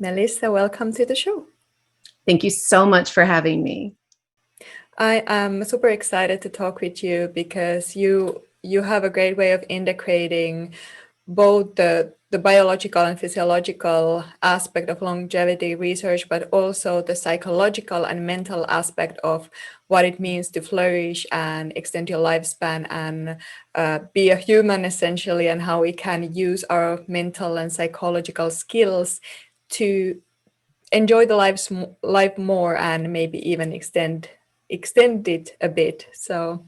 Melissa, welcome to the show. Thank you so much for having me. I am super excited to talk with you because you have a great way of integrating both the biological and physiological aspect of longevity research, but also the psychological and mental aspect of what it means to flourish and extend your lifespan and be a human essentially, and how we can use our mental and psychological skills to enjoy the life more and maybe even extend it a bit. So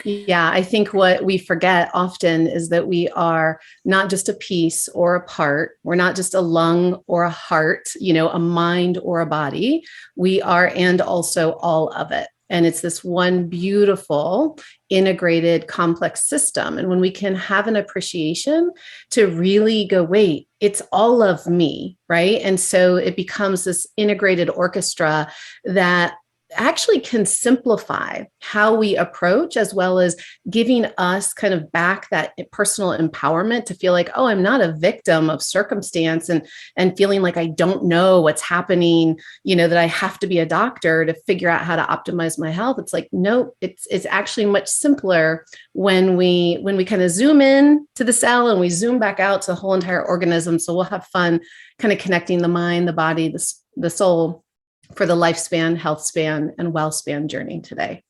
yeah, I think what we forget often is that we are not just a piece or a part. We're not just a lung or a heart, a mind or a body. We are, and also all of it. And it's this one beautiful, integrated, complex system. And when we can have an appreciation to really go, wait, it's all of me, right? And so it becomes this integrated orchestra that actually can simplify how we approach, as well as giving us kind of back that personal empowerment to feel like, oh, I'm not a victim of circumstance and feeling like I don't know what's happening, that I have to be a doctor to figure out how to optimize my health. It's like, no, it's actually much simpler when we kind of zoom in to the cell and we zoom back out to the whole entire organism. So we'll have fun kind of connecting the mind, the body, the soul, for the lifespan, health span, and wellspan journey today.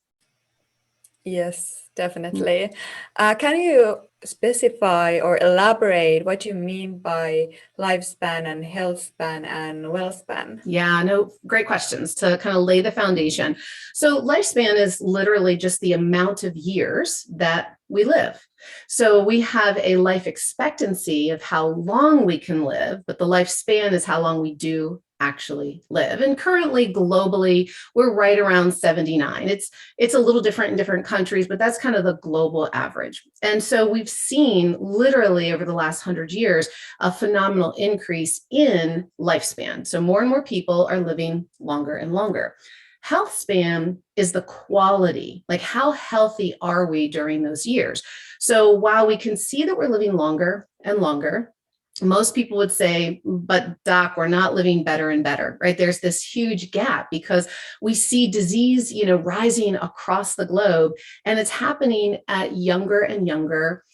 Yes, definitely. Can you specify or elaborate what you mean by lifespan and health span and wellspan? Yeah, no, great questions to kind of lay the foundation. So lifespan is literally just the amount of years that we live. So we have a life expectancy of how long we can live, but the lifespan is how long we do actually live. And currently globally, we're right around 79. It's a little different in different countries, but that's kind of the global average. And so we've seen literally over the last 100 years, a phenomenal increase in lifespan. So more and more people are living longer and longer. Health span is the quality, like how healthy are we during those years? So while we can see that we're living longer and longer, most people would say, but doc, we're not living better and better, right? There's this huge gap because we see disease, rising across the globe, and it's happening at younger and younger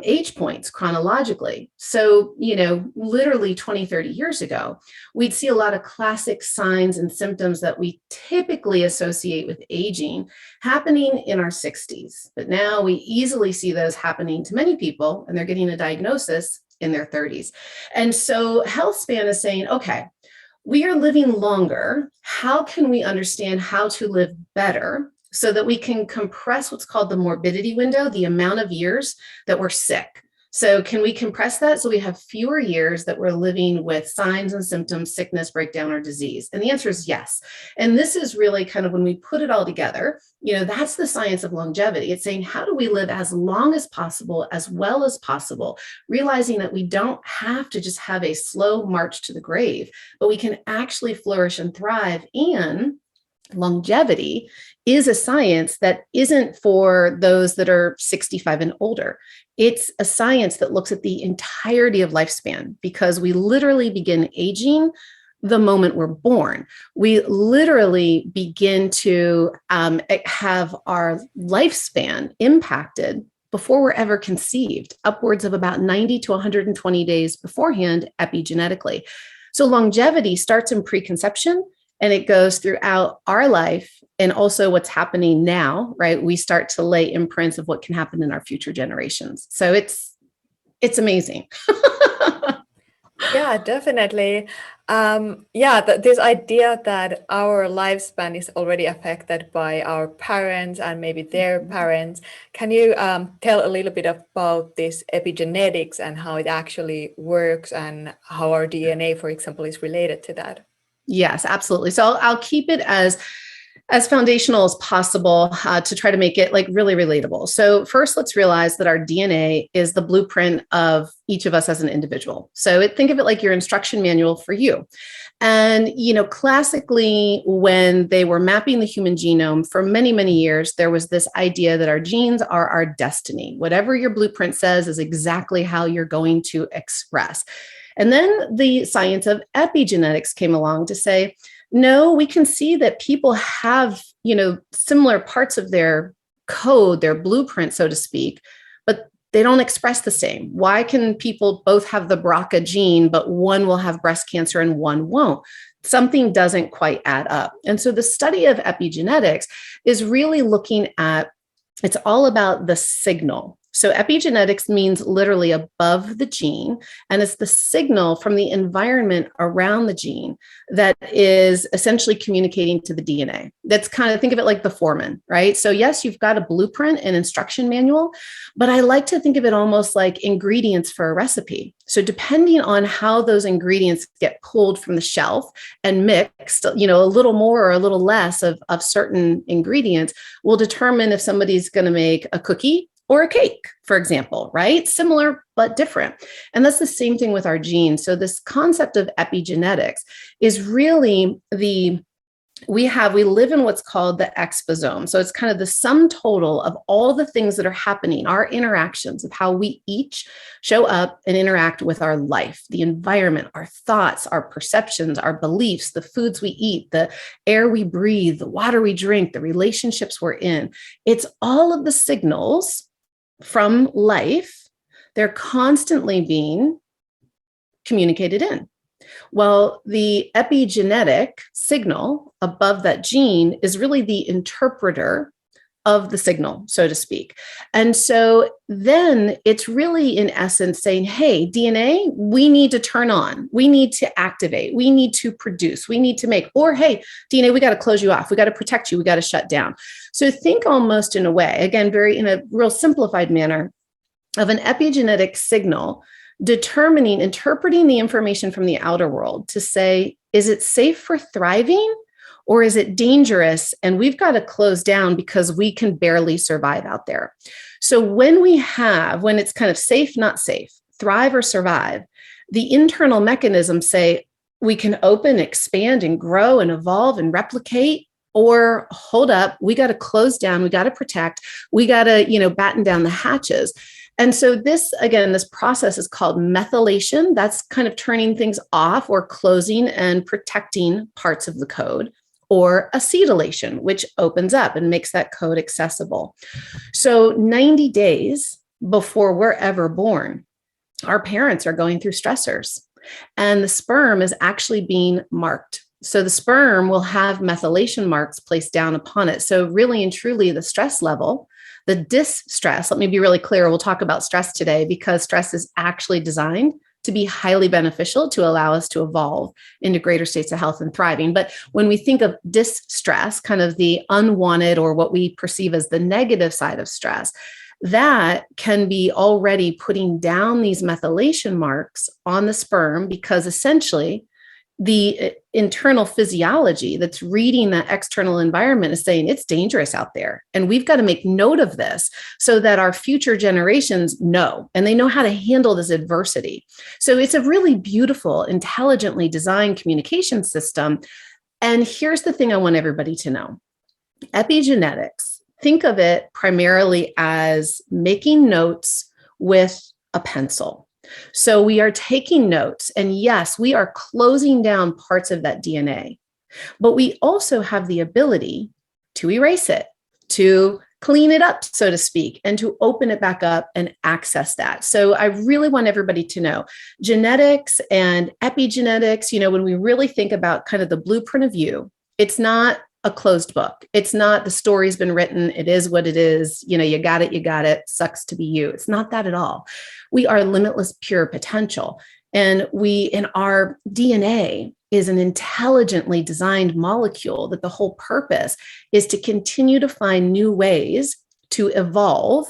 age points chronologically. So, literally 20, 30 years ago, we'd see a lot of classic signs and symptoms that we typically associate with aging happening in our 60s. But now we easily see those happening to many people, and they're getting a diagnosis in their 30s. And so health span is saying, okay, we are living longer. How can we understand how to live better so that we can compress what's called the morbidity window, the amount of years that we're sick? So can we compress that so we have fewer years that we're living with signs and symptoms, sickness, breakdown, or disease? And the answer is yes. And this is really kind of when we put it all together, that's the science of longevity. It's saying, how do we live as long as possible, as well as possible, realizing that we don't have to just have a slow march to the grave, but we can actually flourish and thrive. And longevity is a science that isn't for those that are 65 and older. It's a science that looks at the entirety of lifespan, because we literally begin aging the moment we're born. We literally begin to have our lifespan impacted before we're ever conceived, upwards of about 90 to 120 days beforehand epigenetically. So longevity starts in preconception, and it goes throughout our life, and also what's happening now, right? We start to lay imprints of what can happen in our future generations. So it's amazing. Yeah, definitely. This idea that our lifespan is already affected by our parents and maybe their parents. Can you tell a little bit about this epigenetics and how it actually works and how our DNA, for example, is related to that? Yes, absolutely. So I'll keep it as foundational as possible to try to make it like really relatable. So first, let's realize that our DNA is the blueprint of each of us as an individual. So think of it like your instruction manual for you. And, classically, when they were mapping the human genome for many, many years, there was this idea that our genes are our destiny. Whatever your blueprint says is exactly how you're going to express. And then the science of epigenetics came along to say, no, we can see that people have, similar parts of their code, their blueprint, so to speak, but they don't express the same. Why can people both have the BRCA gene, but one will have breast cancer and one won't? Something doesn't quite add up. And so the study of epigenetics is really looking at, it's all about the signal. So epigenetics means literally above the gene, and it's the signal from the environment around the gene that is essentially communicating to the DNA. That's kind of, think of it like the foreman, right? So yes, you've got a blueprint and instruction manual, but I like to think of it almost like ingredients for a recipe. So depending on how those ingredients get pulled from the shelf and mixed, a little more or a little less of certain ingredients will determine if somebody's going to make a cookie or a cake, for example, right? Similar, but different. And that's the same thing with our genes. So this concept of epigenetics is really we live in what's called the exposome. So it's kind of the sum total of all the things that are happening, our interactions of how we each show up and interact with our life, the environment, our thoughts, our perceptions, our beliefs, the foods we eat, the air we breathe, the water we drink, the relationships we're in. It's all of the signals from life. They're constantly being communicated in. Well, the epigenetic signal above that gene is really the interpreter of the signal, so to speak. And so then it's really, in essence, saying, hey, DNA, we need to turn on, we need to activate, we need to produce, we need to make, or hey, DNA, we got to close you off, we got to protect you, we got to shut down. So think almost in a way, again, in a real simplified manner, of an epigenetic signal interpreting the information from the outer world to say, is it safe for thriving or is it dangerous? And we've got to close down because we can barely survive out there. So when it's kind of safe, not safe, thrive or survive, the internal mechanisms say we can open, expand, and grow and evolve and replicate, or hold up, we got to close down, we got to protect, we got to, batten down the hatches. And so this process is called methylation. That's kind of turning things off or closing and protecting parts of the code, or acetylation, which opens up and makes that code accessible. So 90 days before we're ever born, our parents are going through stressors, and the sperm is actually being marked. So the sperm will have methylation marks placed down upon it. So really and truly, the stress level, the distress, let me be really clear, we'll talk about stress today, because stress is actually designed to be highly beneficial to allow us to evolve into greater states of health and thriving. But when we think of distress, kind of the unwanted or what we perceive as the negative side of stress, that can be already putting down these methylation marks on the sperm, because essentially the internal physiology that's reading that external environment is saying it's dangerous out there. And we've got to make note of this so that our future generations know, and they know how to handle this adversity. So it's a really beautiful, intelligently designed communication system. And here's the thing I want everybody to know. Epigenetics, think of it primarily as making notes with a pencil. So we are taking notes, and yes, we are closing down parts of that DNA, but we also have the ability to erase it, to clean it up, so to speak, and to open it back up and access that. So I really want everybody to know genetics and epigenetics, when we really think about kind of the blueprint of you, it's not a closed book. It's not the story's been written. It is what it is. You got it. Sucks to be you. It's not that at all. We are limitless pure potential. And our DNA is an intelligently designed molecule that the whole purpose is to continue to find new ways to evolve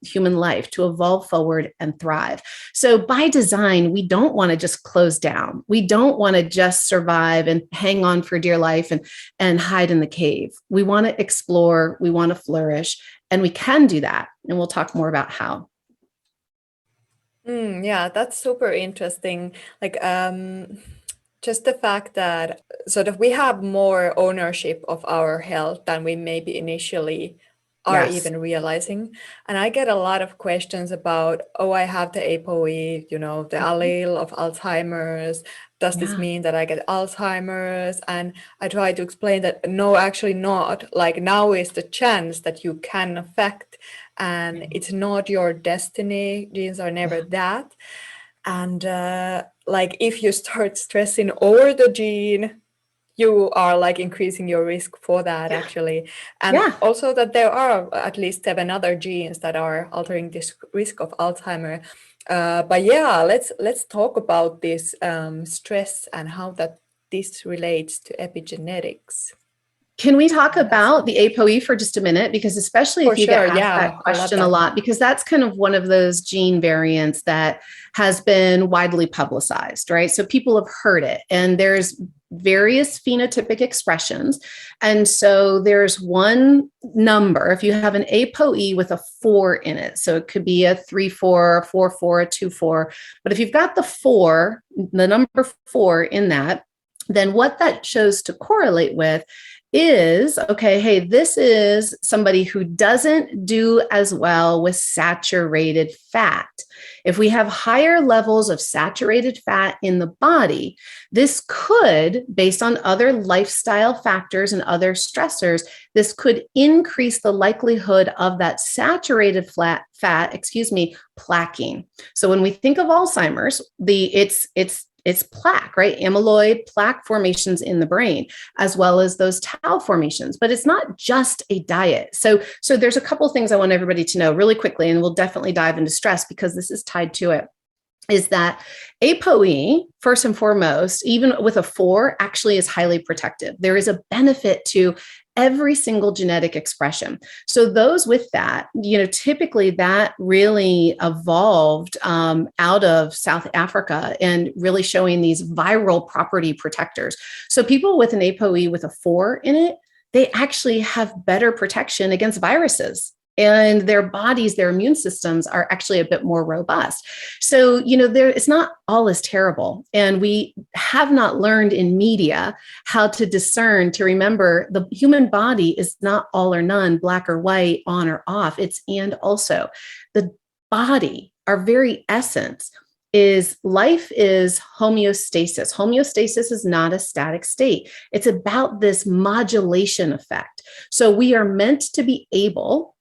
human life, to evolve forward and thrive. So by design, we don't want to just close down. We don't want to just survive and hang on for dear life and hide in the cave. We want to explore, we want to flourish, and we can do that. And we'll talk more about how. Yeah, that's super interesting. Just the fact that sort of we have more ownership of our health than we maybe initially are Yes. even realizing. And I get a lot of questions about, oh, I have the ApoE, the allele of Alzheimer's. Does this Yeah. mean that I get Alzheimer's? And I try to explain that no, actually not. Like, now is the chance that you can affect, and it's not your destiny. Genes are never that. And like, if you start stressing over the gene, you are like increasing your risk for that, actually. And Yeah. also that there are at least 7 other genes that are altering this risk of Alzheimer. But yeah, let's talk about this stress and how that this relates to epigenetics. Can we talk about the ApoE for just a minute? Because especially For if you get sure, asked yeah, that I love question a that. lot, because that's kind of one of those gene variants that has been widely publicized, right? So people have heard it, and there's various phenotypic expressions. And so there's one number, if you have an ApoE with a 4 in it, so it could be a 3-4, a 4-4, a 2-4. But if you've got the 4, the number 4 in that, then what that shows to correlate with is, okay, hey, this is somebody who doesn't do as well with saturated fat. If we have higher levels of saturated fat in the body, this could, based on other lifestyle factors and other stressors, this could increase the likelihood of that saturated fat, plaquing. So when we think of Alzheimer's, it's plaque, right? Amyloid plaque formations in the brain, as well as those tau formations. But it's not just a diet. So there's a couple of things I want everybody to know really quickly, and we'll definitely dive into stress because this is tied to it. Is that ApoE, first and foremost, even with a 4, actually is highly protective. There is a benefit to every single genetic expression. So those with that, typically that really evolved out of South Africa and really showing these viral property protectors. So people with an ApoE with a 4 in it, they actually have better protection against viruses. And their bodies, their immune systems are actually a bit more robust. So, it's not all as terrible. And we have not learned in media how to discern, to remember the human body is not all or none, black or white, on or off. It's and also. The body, our very essence, is life is homeostasis. Homeostasis is not a static state. It's about this modulation effect. So we are meant to be able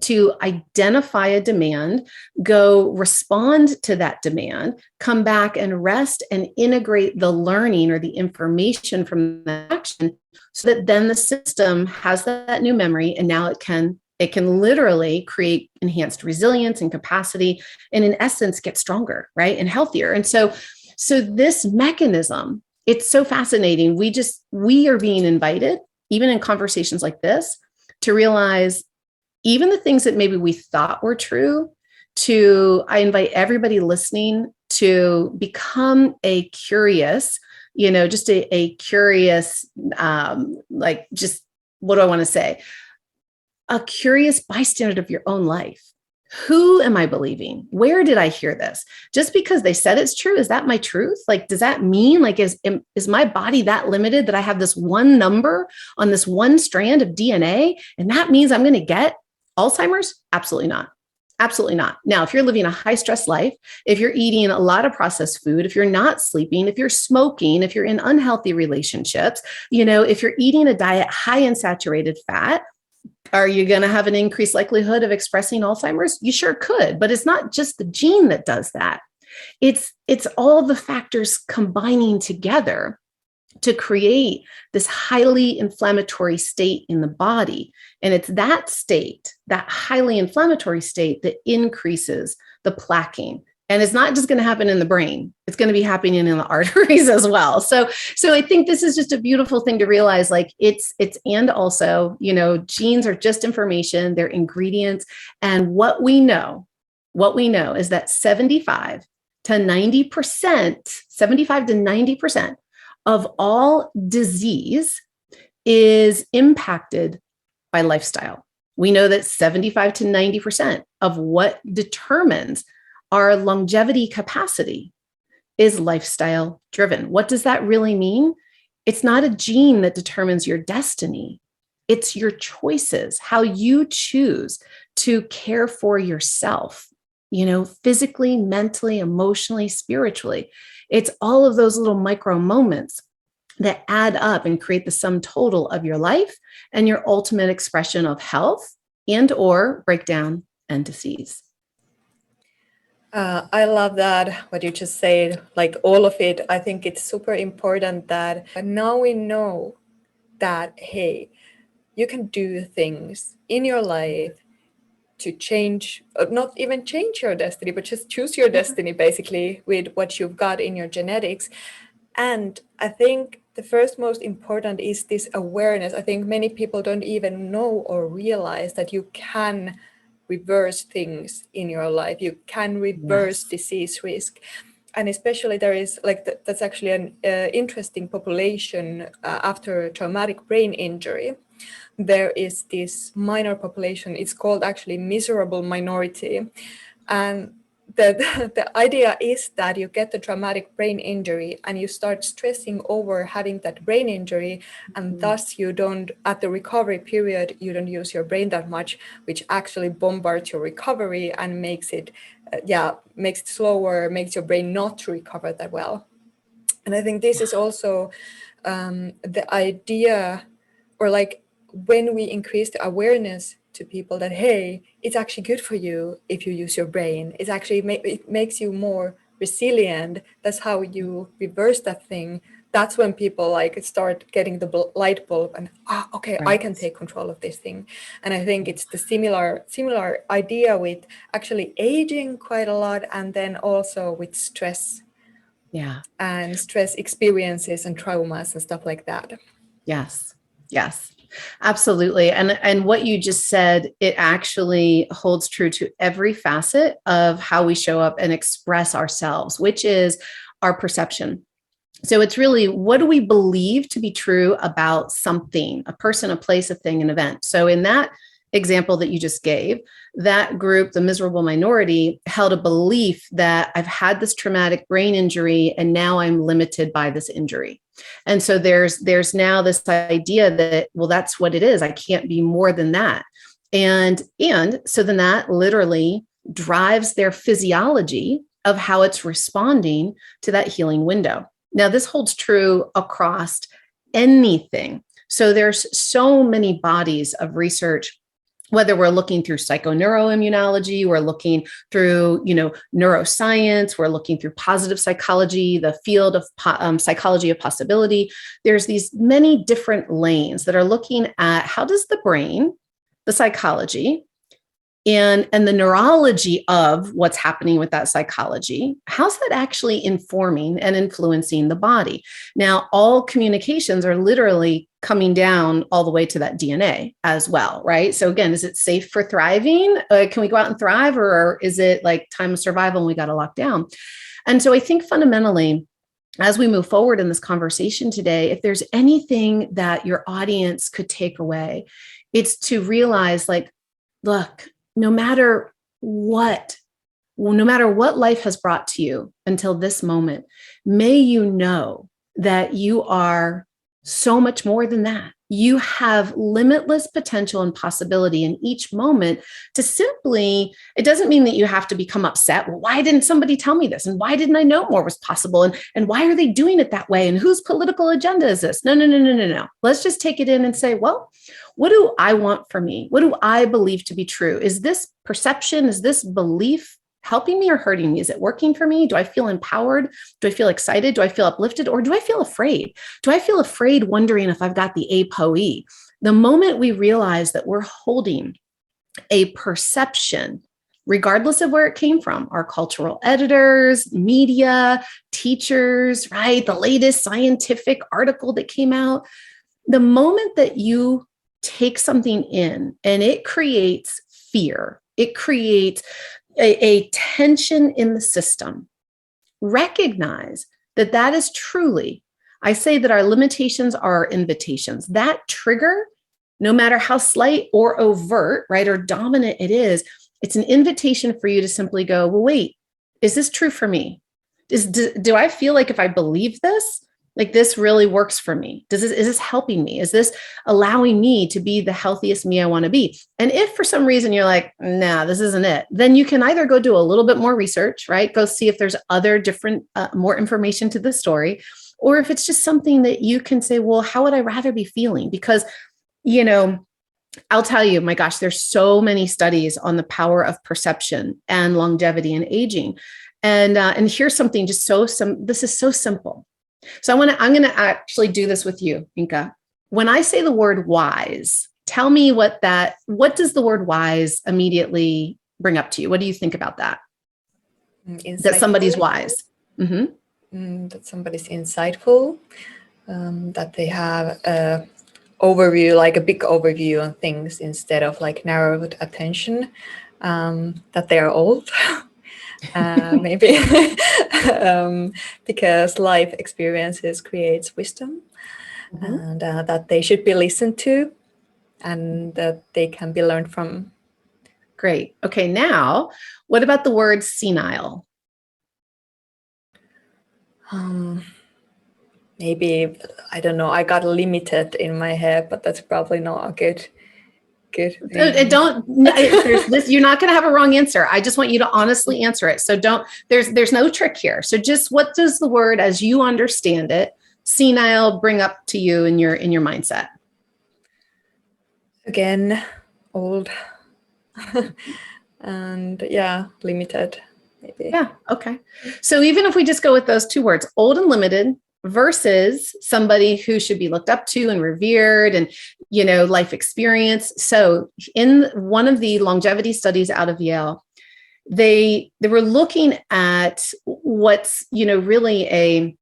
to identify a demand, go respond to that demand, come back and rest and integrate the learning or the information from the action so that then the system has that new memory, and now it can literally create enhanced resilience and capacity, and in essence get stronger, right, and healthier. And so this mechanism, it's so fascinating. We are being invited, even in conversations like this, to realize even the things that maybe we thought were true, I invite everybody listening to become a curious, just a curious, just what do I want to say? A curious bystander of your own life. Who am I believing? Where did I hear this? Just because they said it's true, is that my truth? Like, does that mean is my body that limited that I have this one number on this one strand of DNA? And that means I'm going to get Alzheimer's? Absolutely not. Absolutely not. Now, if you're living a high stress life, if you're eating a lot of processed food, if you're not sleeping, if you're smoking, if you're in unhealthy relationships, if you're eating a diet high in saturated fat, are you going to have an increased likelihood of expressing Alzheimer's? You sure could, but it's not just the gene that does that. It's all the factors combining together to create this highly inflammatory state in the body. And it's that state, that highly inflammatory state, that increases the plaquing. And it's not just going to happen in the brain. It's going to be happening in the arteries as well. So I think this is just a beautiful thing to realize, like and also, genes are just information, they're ingredients. And what we know is that 75 to 90% of all disease is impacted by lifestyle. We know that 75 to 90% of what determines our longevity capacity is lifestyle driven. What does that really mean? It's not a gene that determines your destiny. It's your choices, how you choose to care for yourself, physically, mentally, emotionally, spiritually. It's all of those little micro moments that add up and create the sum total of your life and your ultimate expression of health and or breakdown and disease. I love that, what you just said, like all of it. I think it's super important that now we know that, hey, you can do things in your life to change, not even change your destiny, but just choose your destiny basically with what you've got in your genetics. And I think the first most important is this awareness. I think many people don't even know or realize that you can reverse things in your life. You can reverse disease risk. And especially there is that's actually an interesting population after a traumatic brain injury. There is this minor population, it's called actually miserable minority. And the idea is that you get the traumatic brain injury and you start stressing over having that brain injury, and thus you don't, at the recovery period, you don't use your brain that much, which actually bombards your recovery and makes it slower, makes your brain not recover that well. And I think this is also the idea, or like when we increase the awareness to people that, hey, it's actually good for you if you use your brain. It's actually, it makes you more resilient. That's how you reverse that thing. That's when people like start getting the light bulb and, okay, I can take control of this thing. And I think it's the similar idea with actually aging quite a lot, and then also with stress. Yeah. And stress experiences and traumas and stuff like that. Yes. Absolutely. And what you just said, it actually holds true to every facet of how we show up and express ourselves, which is our perception. So it's really, what do we believe to be true about something, a person, a place, a thing, an event? So in that example that you just gave, that group, the miserable minority, held a belief that I've had this traumatic brain injury and now I'm limited by this injury. And so there's now this idea that, well, that's what it is. I can't be more than that. And so then that literally drives their physiology of how it's responding to that healing window. Now, this holds true across anything. So there's so many bodies of research, whether we're looking through psychoneuroimmunology, we're looking through, neuroscience, we're looking through positive psychology, the field of psychology of possibility. There's these many different lanes that are looking at how does the brain, the psychology, and the neurology of what's happening with that psychology, how's that actually informing and influencing the body? Now, all communications are literally coming down all the way to that DNA as well, right? So again, is it safe for thriving? Can we go out and thrive, or is it like time of survival and we got to lock down? And so I think fundamentally, as we move forward in this conversation today, if there's anything that your audience could take away, it's to realize, like, look, no matter what life has brought to you until this moment, may you know that you are so much more than that. You have limitless potential and possibility in each moment to simply, it doesn't mean that you have to become upset. Well, why didn't somebody tell me this? And why didn't I know more was possible? And why are they doing it that way? And whose political agenda is this? No. Let's just take it in and say, well, what do I want for me? What do I believe to be true? Is this perception, is this belief helping me or hurting me? Is it working for me? Do I feel empowered? Do I feel excited? Do I feel uplifted? Or do I feel afraid? Do I feel afraid wondering if I've got the APOE? The moment we realize that we're holding a perception, regardless of where it came from, our cultural editors, media, teachers, right? The latest scientific article that came out, the moment that you take something in and it creates fear, it creates a tension in the system, recognize that that is truly, I say that our limitations are our invitations. That trigger, no matter how slight or overt, right, or dominant it is, it's an invitation for you to simply go, well, wait, is this true for me? Do I feel like if I believe this, Like this really works for me. Is this helping me? Is this allowing me to be the healthiest me I want to be? And if for some reason you're like, nah, this isn't it, then you can either go do a little bit more research, right? Go see if there's other different, more information to the story. Or if it's just something that you can say, well, how would I rather be feeling? Because, I'll tell you, my gosh, there's so many studies on the power of perception and longevity and aging. And here's something this is so simple. So I'm going to actually do this with you, Inka. When I say the word wise, tell me what does the word wise immediately bring up to you? What do you think about that? That somebody's wise. Mm-hmm. That somebody's insightful, that they have a overview, like a big overview on things instead of like narrowed attention, that they are old. Maybe because life experiences creates wisdom, and that they should be listened to and that they can be learned from. Great. Okay, now what about the word senile? Maybe, I don't know, I got limited in my head, but that's probably not a good you're not going to have a wrong answer. I just want you to honestly answer it. So there's no trick here. So just what does the word, as you understand it, senile, bring up to you in your mindset? Again, old. And limited, maybe. Yeah. Okay. So even if we just go with those two words, old and limited, versus somebody who should be looked up to and revered and, life experience. So in one of the longevity studies out of Yale, they were looking at what's, really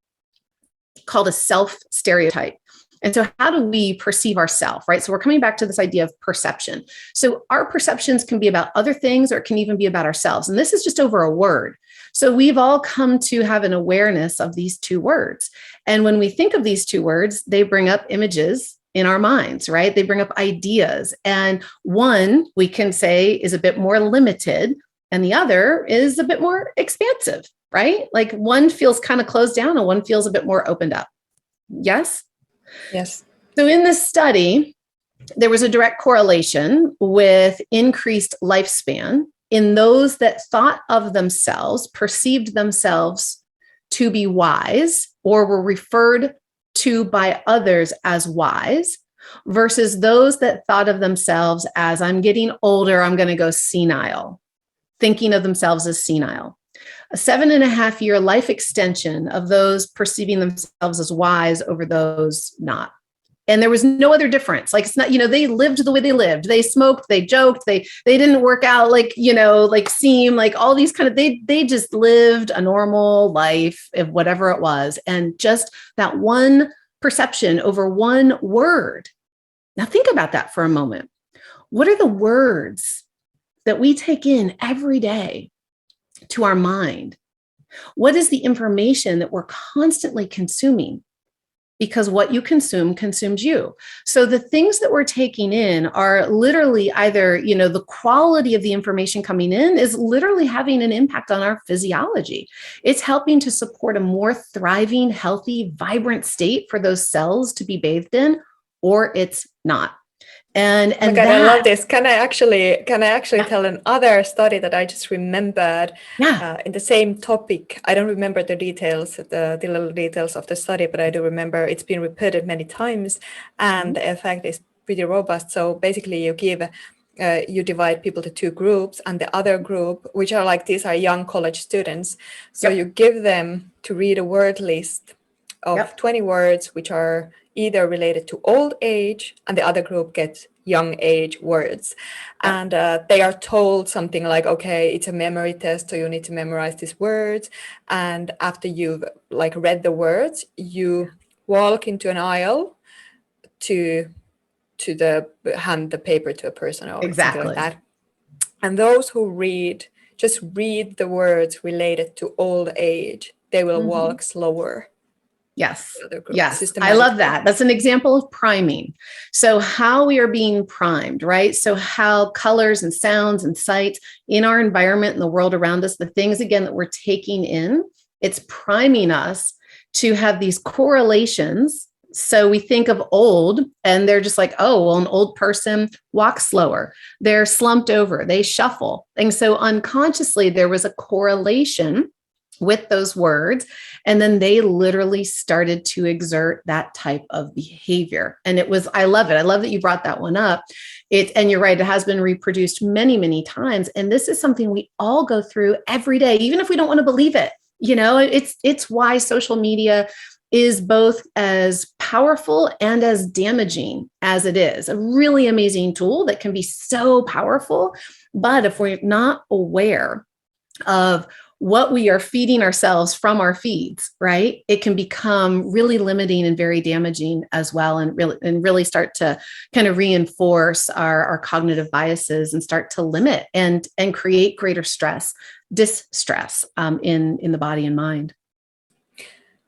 called a self stereotype. And so how do we perceive ourselves, right? So we're coming back to this idea of perception. So our perceptions can be about other things, or it can even be about ourselves. And this is just over a word. So we've all come to have an awareness of these two words. And when we think of these two words, they bring up images in our minds, right? They bring up ideas. And one we can say is a bit more limited, and the other is a bit more expansive, right? Like one feels kind of closed down and one feels a bit more opened up. Yes? Yes. So in this study, there was a direct correlation with increased lifespan in those that thought of themselves, perceived themselves to be wise, or were referred to by others as wise, versus those that thought of themselves as, I'm getting older, I'm going to go senile, thinking of themselves as senile. A 7.5-year life extension of those perceiving themselves as wise over those not. And there was no other difference. Like, it's not, they lived the way they lived. They smoked, they joked, they didn't work out like seem like all these kind of, they just lived a normal life of whatever it was. And just that one perception over one word. Now think about that for a moment. What are the words that we take in every day to our mind? What is the information that we're constantly consuming? Because what you consume consumes you. So the things that we're taking in are literally either, the quality of the information coming in is literally having an impact on our physiology. It's helping to support a more thriving, healthy, vibrant state for those cells to be bathed in, or it's not. And oh my God, I love this. Can I actually tell another study that I just remembered in the same topic? I don't remember the details, the little details of the study, but I do remember it's been repeated many times, and the effect is pretty robust. So basically, you divide people to two groups, and the other group, which are these are young college students. So you give them to read a word list of 20 words, which are either related to old age, and the other group gets young age words. And they are told something like, okay, it's a memory test, so you need to memorize these words. And after you've read the words, you walk into an aisle to hand the paper to a person or something like that. And those who just read the words related to old age, they will walk slower. Yes. I love that. That's an example of priming. So how we are being primed, right? So how colors and sounds and sights in our environment and the world around us, the things, again, that we're taking in, it's priming us to have these correlations. So we think of old and they're just like, oh, well, an old person walks slower. They're slumped over, they shuffle. And so unconsciously, there was a correlation with those words. And then they literally started to exert that type of behavior. And it was, I love it. I love that you brought that one up. And you're right, it has been reproduced many, many times. And this is something we all go through every day, even if we don't want to believe it. You know, it's why social media is both as powerful and as damaging as it is. A really amazing tool that can be so powerful. But if we're not aware of what we are feeding ourselves from our feeds, right, it can become really limiting and very damaging as well, and really start to kind of reinforce our cognitive biases and start to limit and create greater distress in the body and mind.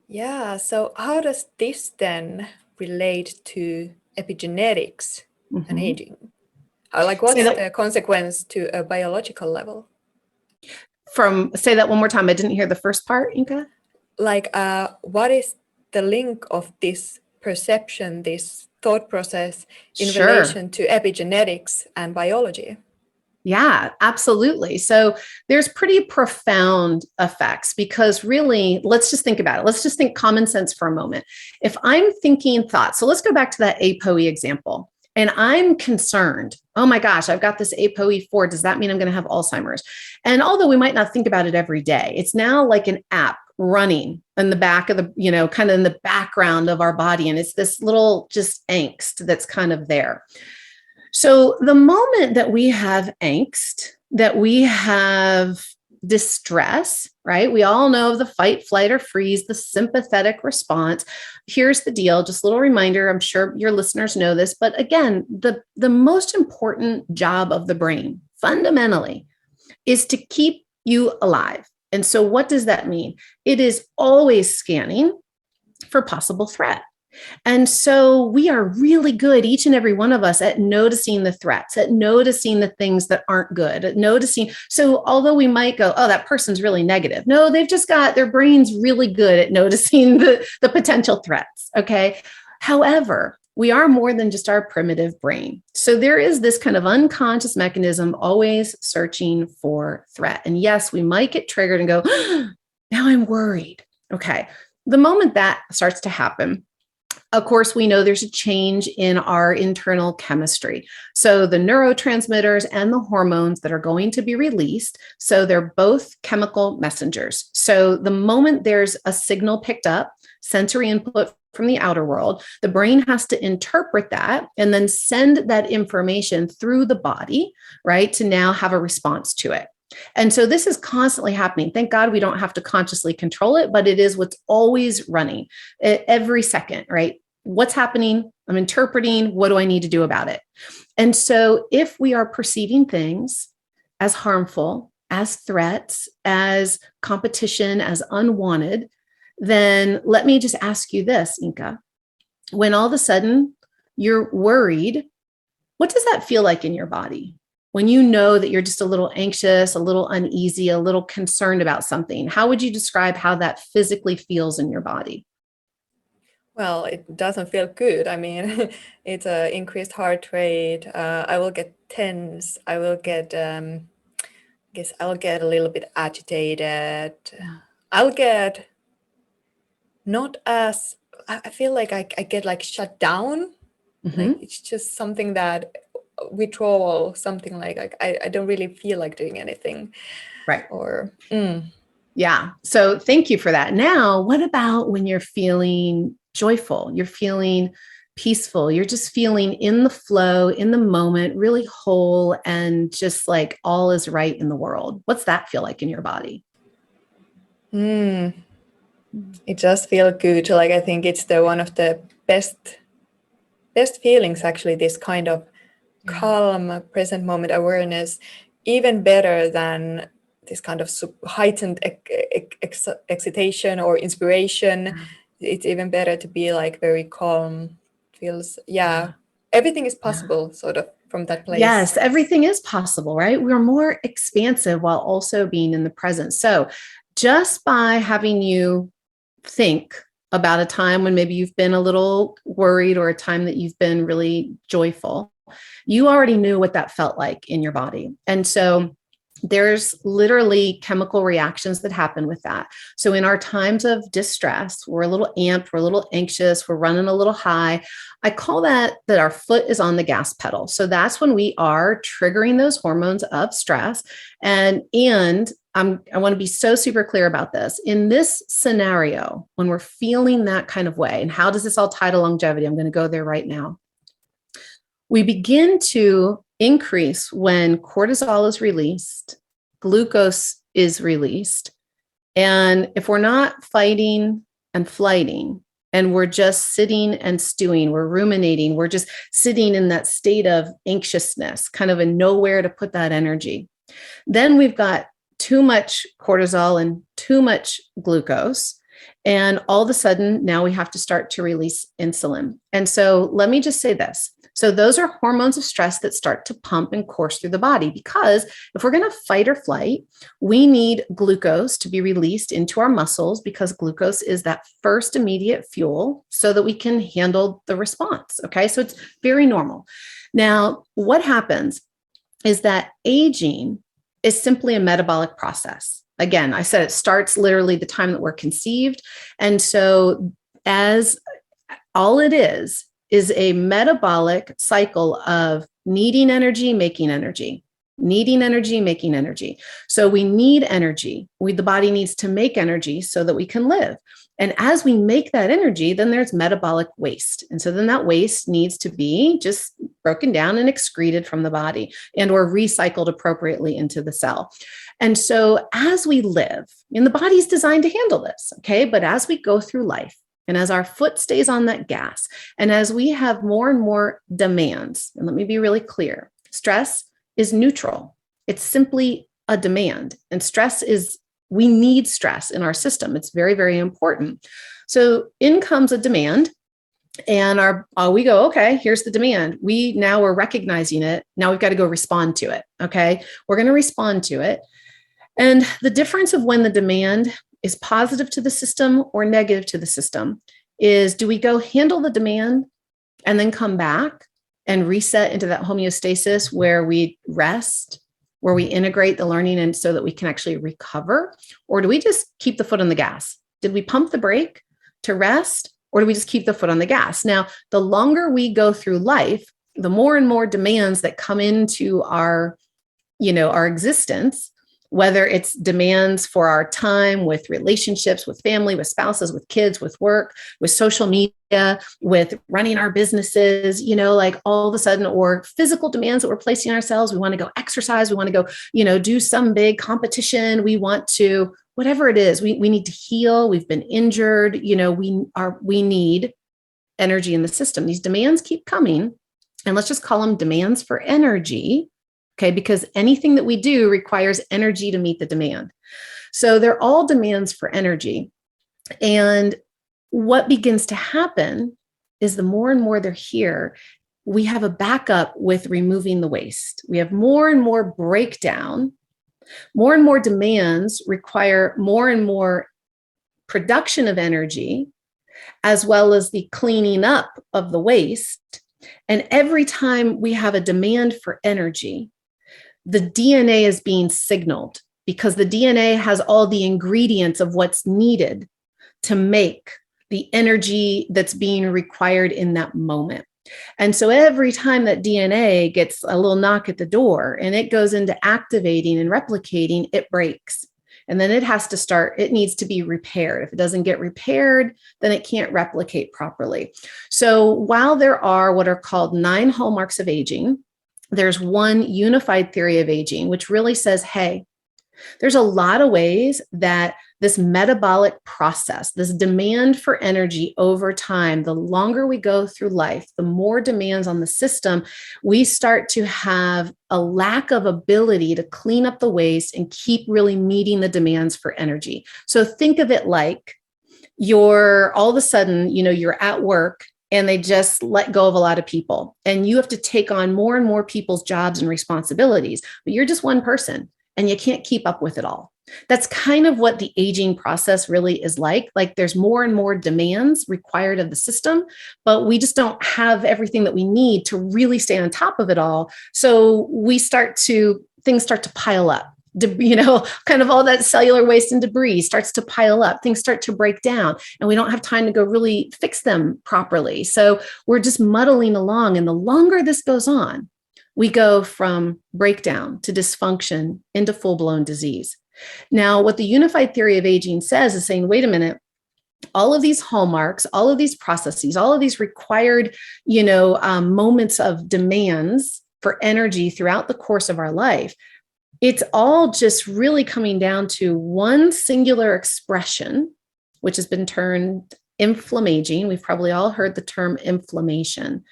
Yeah. So how does this then relate to epigenetics and aging? What's the consequence to a biological level? Say that one more time. I didn't hear the first part, Inka. What is the link of this perception, this thought process in relation to epigenetics and biology? Yeah, absolutely. So there's pretty profound effects, because really, let's just think about it. Let's just think common sense for a moment. If I'm thinking thoughts, so let's go back to that ApoE example. And I'm concerned, oh my gosh, I've got this ApoE4. Does that mean I'm going to have Alzheimer's? And although we might not think about it every day, it's now like an app running in the back of the, kind of in the background of our body. And it's this little just angst that's kind of there. So the moment that we have angst, that we have distress, right? We all know of the fight, flight, or freeze, the sympathetic response. Here's the deal, just a little reminder. I'm sure your listeners know this, but again, the most important job of the brain fundamentally is to keep you alive. And so what does that mean? It is always scanning for possible threat. And so we are really good, each and every one of us, at noticing the threats, at noticing the things that aren't good, at noticing. So although we might go, oh, that person's really negative. No, they've just got their brain's really good at noticing the potential threats. Okay. However, we are more than just our primitive brain. So there is this kind of unconscious mechanism always searching for threat. And yes, we might get triggered and go, now I'm worried. Okay. The moment that starts to happen, of course, we know there's a change in our internal chemistry. So the neurotransmitters and the hormones that are going to be released, so they're both chemical messengers. So the moment there's a signal picked up, sensory input from the outer world, the brain has to interpret that and then send that information through the body, right, to now have a response to it. And so this is constantly happening. Thank God we don't have to consciously control it, but it is what's always running every second, right? What's happening? I'm interpreting. What do I need to do about it? And so if we are perceiving things as harmful, as threats, as competition, as unwanted, then let me just ask you this, Inka. When all of a sudden you're worried, what does that feel like in your body? When you know that you're just a little anxious, a little uneasy, a little concerned about something, how would you describe how that physically feels in your body? Well, it doesn't feel good. I mean, it's an increased heart rate. I will get tense. I will get, guess I'll get a little bit agitated. I'll get not as, I feel like I get like shut down. Like it's just something that withdrawal, something like I don't really feel like doing anything. Right. Or, Yeah. So thank you for that. Now, what about when you're feeling joyful? You're feeling peaceful. You're just feeling in the flow, in the moment, really whole, and just like all is right in the world. What's that feel like in your body? It just feels good. Like, I think it's one of the best feelings, actually, this kind of calm, present moment awareness, even better than this kind of heightened excitation or inspiration. It's even better to be like very calm. Feels, everything is possible, sort of, from that place. Yes, everything is possible, right? We're more expansive while also being in the present. So just by having you think about a time when maybe you've been a little worried or a time that you've been really joyful. You already knew what that felt like in your body. And so there's literally chemical reactions that happen with that. So in our times of distress, we're a little amped, we're a little anxious, we're running a little high. I call that our foot is on the gas pedal. So that's when we are triggering those hormones of stress. And I want to be so super clear about this. In this scenario, when we're feeling that kind of way, and how does this all tie to longevity? I'm going to go there right now. We begin to increase when cortisol is released, glucose is released. And if we're not fighting and flighting, and we're just sitting and stewing, we're ruminating, we're just sitting in that state of anxiousness, kind of in nowhere to put that energy, then we've got too much cortisol and too much glucose. And all of a sudden, now we have to start to release insulin. And so let me just say this. So those are hormones of stress that start to pump and course through the body, because if we're going to fight or flight, we need glucose to be released into our muscles, because glucose is that first immediate fuel so that we can handle the response. Okay, so it's very normal. Now, what happens is that aging is simply a metabolic process. Again, I said it starts literally the time that we're conceived. And so as all it is a metabolic cycle of needing energy, making energy, needing energy, making energy. So we need energy. The body needs to make energy so that we can live. And as we make that energy, then there's metabolic waste. And so then that waste needs to be just broken down and excreted from the body and or recycled appropriately into the cell. And so as we live, and the body's designed to handle this, okay? But as we go through life, and as our foot stays on that gas, and as we have more and more demands, and let me be really clear, stress is neutral. It's simply a demand. And we need stress in our system. It's very, very important. So in comes a demand, and we go, okay, here's the demand. We're recognizing it. Now we've got to go respond to it. Okay. We're going to respond to it. And the difference of when the demand is positive to the system or negative to the system is, do we go handle the demand and then come back and reset into that homeostasis where we rest, where we integrate the learning and so that we can actually recover? Or do we just keep the foot on the gas? Did we pump the brake to rest, or do we just keep the foot on the gas? Now, the longer we go through life, the more and more demands that come into our existence, whether it's demands for our time with relationships, with family, with spouses, with kids, with work, with social media, with running our businesses, like all of a sudden, or physical demands that we're placing on ourselves. We want to go exercise. We want to go, do some big competition. We want to, whatever it is, we need to heal. We've been injured. We need energy in the system. These demands keep coming, and let's just call them demands for energy. Okay, because anything that we do requires energy to meet the demand. So they're all demands for energy. And what begins to happen is the more and more they're here, we have a backup with removing the waste. We have more and more breakdown. More and more demands require more and more production of energy, as well as the cleaning up of the waste. And every time we have a demand for energy, the DNA is being signaled, because the DNA has all the ingredients of what's needed to make the energy that's being required in that moment. And so every time that DNA gets a little knock at the door and it goes into activating and replicating, it breaks. And then it needs to be repaired. If it doesn't get repaired, then it can't replicate properly. So while there are what are called 9 hallmarks of aging, there's one unified theory of aging, which really says, hey, there's a lot of ways that this metabolic process, this demand for energy over time, the longer we go through life, the more demands on the system, we start to have a lack of ability to clean up the waste and keep really meeting the demands for energy. So think of it like all of a sudden, you're at work, and they just let go of a lot of people, and you have to take on more and more people's jobs and responsibilities, but you're just one person and you can't keep up with it all. That's kind of what the aging process really is like. Like there's more and more demands required of the system, but we just don't have everything that we need to really stay on top of it all. So things start to pile up. Kind of all that cellular waste and debris starts to pile up. Things start to break down, and we don't have time to go really fix them properly. So we're just muddling along. And the longer this goes on, we go from breakdown to dysfunction into full-blown disease. Now, what the unified theory of aging says is saying, wait a minute, all of these hallmarks, all of these processes, all of these required, moments of demands for energy throughout the course of our life, it's all just really coming down to one singular expression, which has been termed inflammaging. We've probably all heard the term inflammation.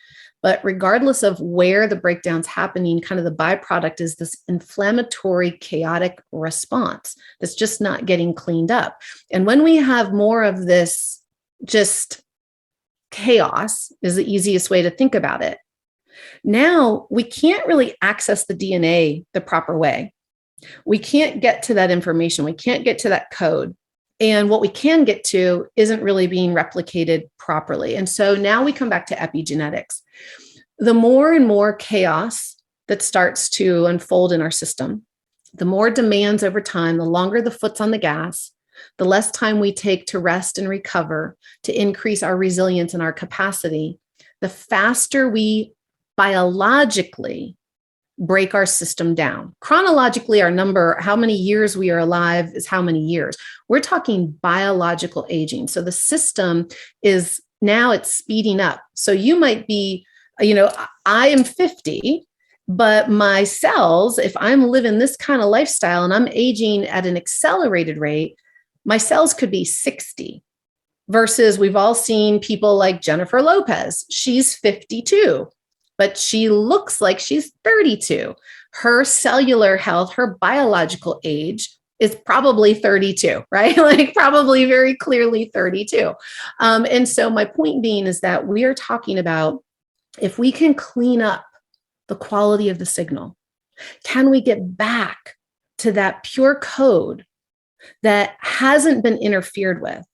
But regardless of where the breakdown's happening, kind of the byproduct is this inflammatory, chaotic response that's just not getting cleaned up. And when we have more of this just chaos, is the easiest way to think about it. Now we can't really access the DNA the proper way. We can't get to that information. We can't get to that code. And what we can get to isn't really being replicated properly. And so now we come back to epigenetics. The more and more chaos that starts to unfold in our system, the more demands over time, the longer the foot's on the gas, the less time we take to rest and recover, to increase our resilience and our capacity, the faster we biologically break our system down. Chronologically, our number, how many years we are alive is how many years. We're talking biological aging. So the system is now it's speeding up. So you might be, I am 50, but my cells, if I'm living this kind of lifestyle and I'm aging at an accelerated rate, my cells could be 60 versus we've all seen people like Jennifer Lopez. She's 52. But she looks like she's 32. Her cellular health, her biological age is probably 32, right? Like probably very clearly 32. And so my point being is that we are talking about if we can clean up the quality of the signal, can we get back to that pure code that hasn't been interfered with?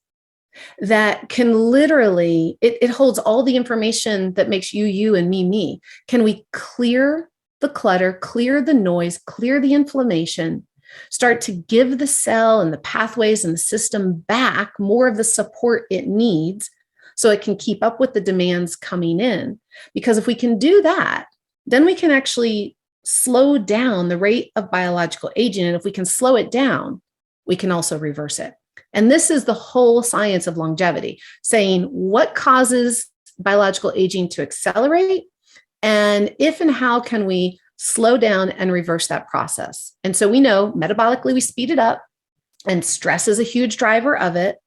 That can literally, it holds all the information that makes you, you, and me. Can we clear the clutter, clear the noise, clear the inflammation, start to give the cell and the pathways and the system back more of the support it needs so it can keep up with the demands coming in? Because if we can do that, then we can actually slow down the rate of biological aging. And if we can slow it down, we can also reverse it. And this is the whole science of longevity, saying what causes biological aging to accelerate, and if and how can we slow down and reverse that process. And so we know metabolically we speed it up, and stress is a huge driver of it.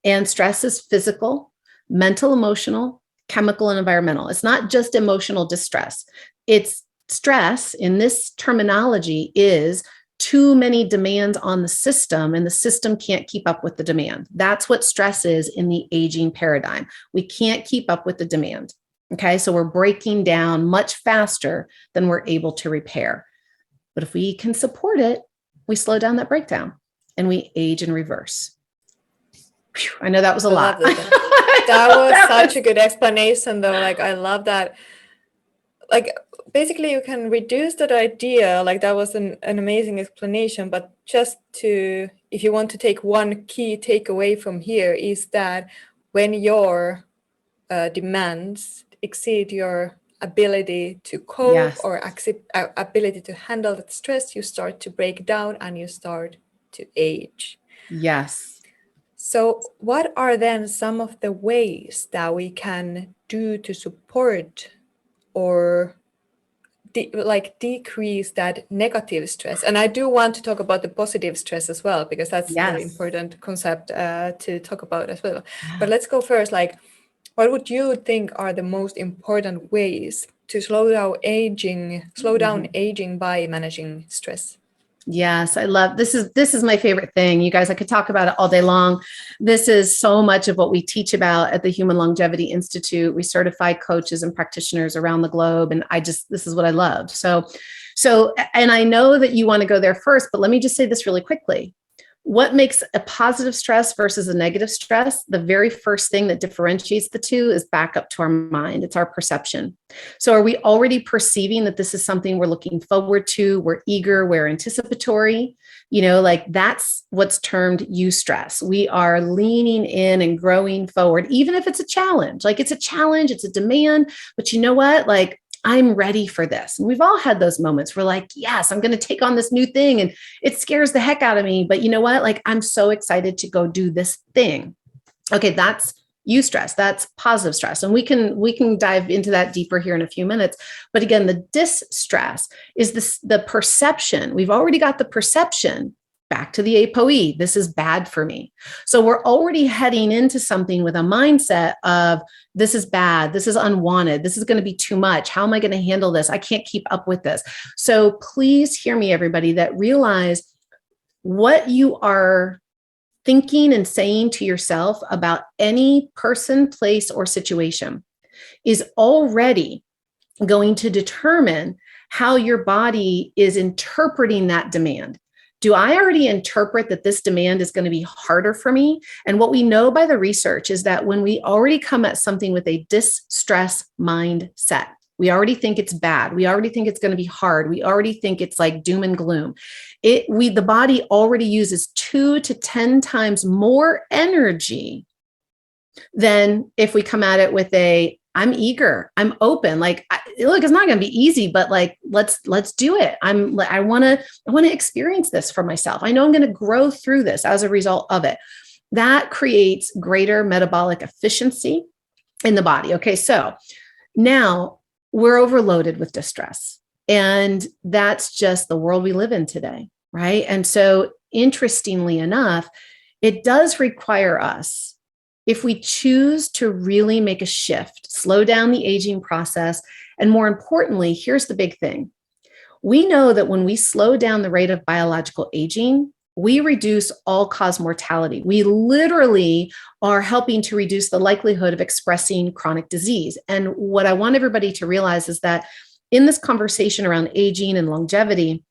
And stress is physical, mental, emotional, chemical, and environmental. It's not just emotional distress. It's stress in this terminology is too many demands on the system, and the system can't keep up with the demand. That's what stress is in the aging paradigm. We can't keep up with the demand. Okay, so we're breaking down much faster than we're able to repair. But if we can support it, we slow down that breakdown and we age in reverse. Whew, I know that was a lot. That was such a good explanation, though. Like, I love that. Like, basically you can reduce that idea, like that was an amazing explanation, but just to, if you want to take one key takeaway from here, is that when your demands exceed your ability to cope, yes, or ability to handle that stress, you start to break down and you start to age. Yes. So what are then some of the ways that we can do to support or decrease that negative stress? And I do want to talk about the positive stress as well, because that's, yes, a very important concept to talk about as well. Yeah. But let's go first, like, what would you think are the most important ways to slow down aging by managing stress? Yes, I love this is my favorite thing. You guys, I could talk about it all day long. This is so much of what we teach about at the Human Longevity Institute. We certify coaches and practitioners around the globe, and this is what I love. So, and I know that you want to go there first, but let me just say this really quickly. What makes a positive stress versus a negative stress? The very first thing that differentiates the two is back up to our mind. It's our perception. So are we already perceiving that this is something we're looking forward to? We're eager, we're anticipatory. Like that's what's termed eustress. We are leaning in and growing forward, even if it's a challenge. Like it's a challenge, it's a demand, but you know what? Like I'm ready for this. And we've all had those moments where like, yes, I'm going to take on this new thing and it scares the heck out of me. But you know what? Like, I'm so excited to go do this thing. Okay. That's eustress. That's positive stress. And we can dive into that deeper here in a few minutes. But again, the distress is the perception. We've already got the perception. Back to the APOE, this is bad for me. So we're already heading into something with a mindset of this is bad, this is unwanted, this is going to be too much. How am I going to handle this? I can't keep up with this. So please hear me, everybody, that realize what you are thinking and saying to yourself about any person, place, or situation is already going to determine how your body is interpreting that demand. Do I already interpret that this demand is going to be harder for me? And what we know by the research is that when we already come at something with a distress mindset, we already think it's bad. We already think it's going to be hard. We already think it's like doom and gloom. The body already uses 2 to 10 times more energy than if we come at it with I'm eager, I'm open. Like, look, it's not going to be easy, but like, let's do it. I want to experience this for myself. I know I'm going to grow through this as a result of it. That creates greater metabolic efficiency in the body. Okay. So now we're overloaded with distress, and that's just the world we live in today. Right. And so interestingly enough, it does require us, if we choose to really make a shift, slow down the aging process, and more importantly, here's the big thing. We know that when we slow down the rate of biological aging, we reduce all-cause mortality. We literally are helping to reduce the likelihood of expressing chronic disease. And what I want everybody to realize is that in this conversation around aging and longevity,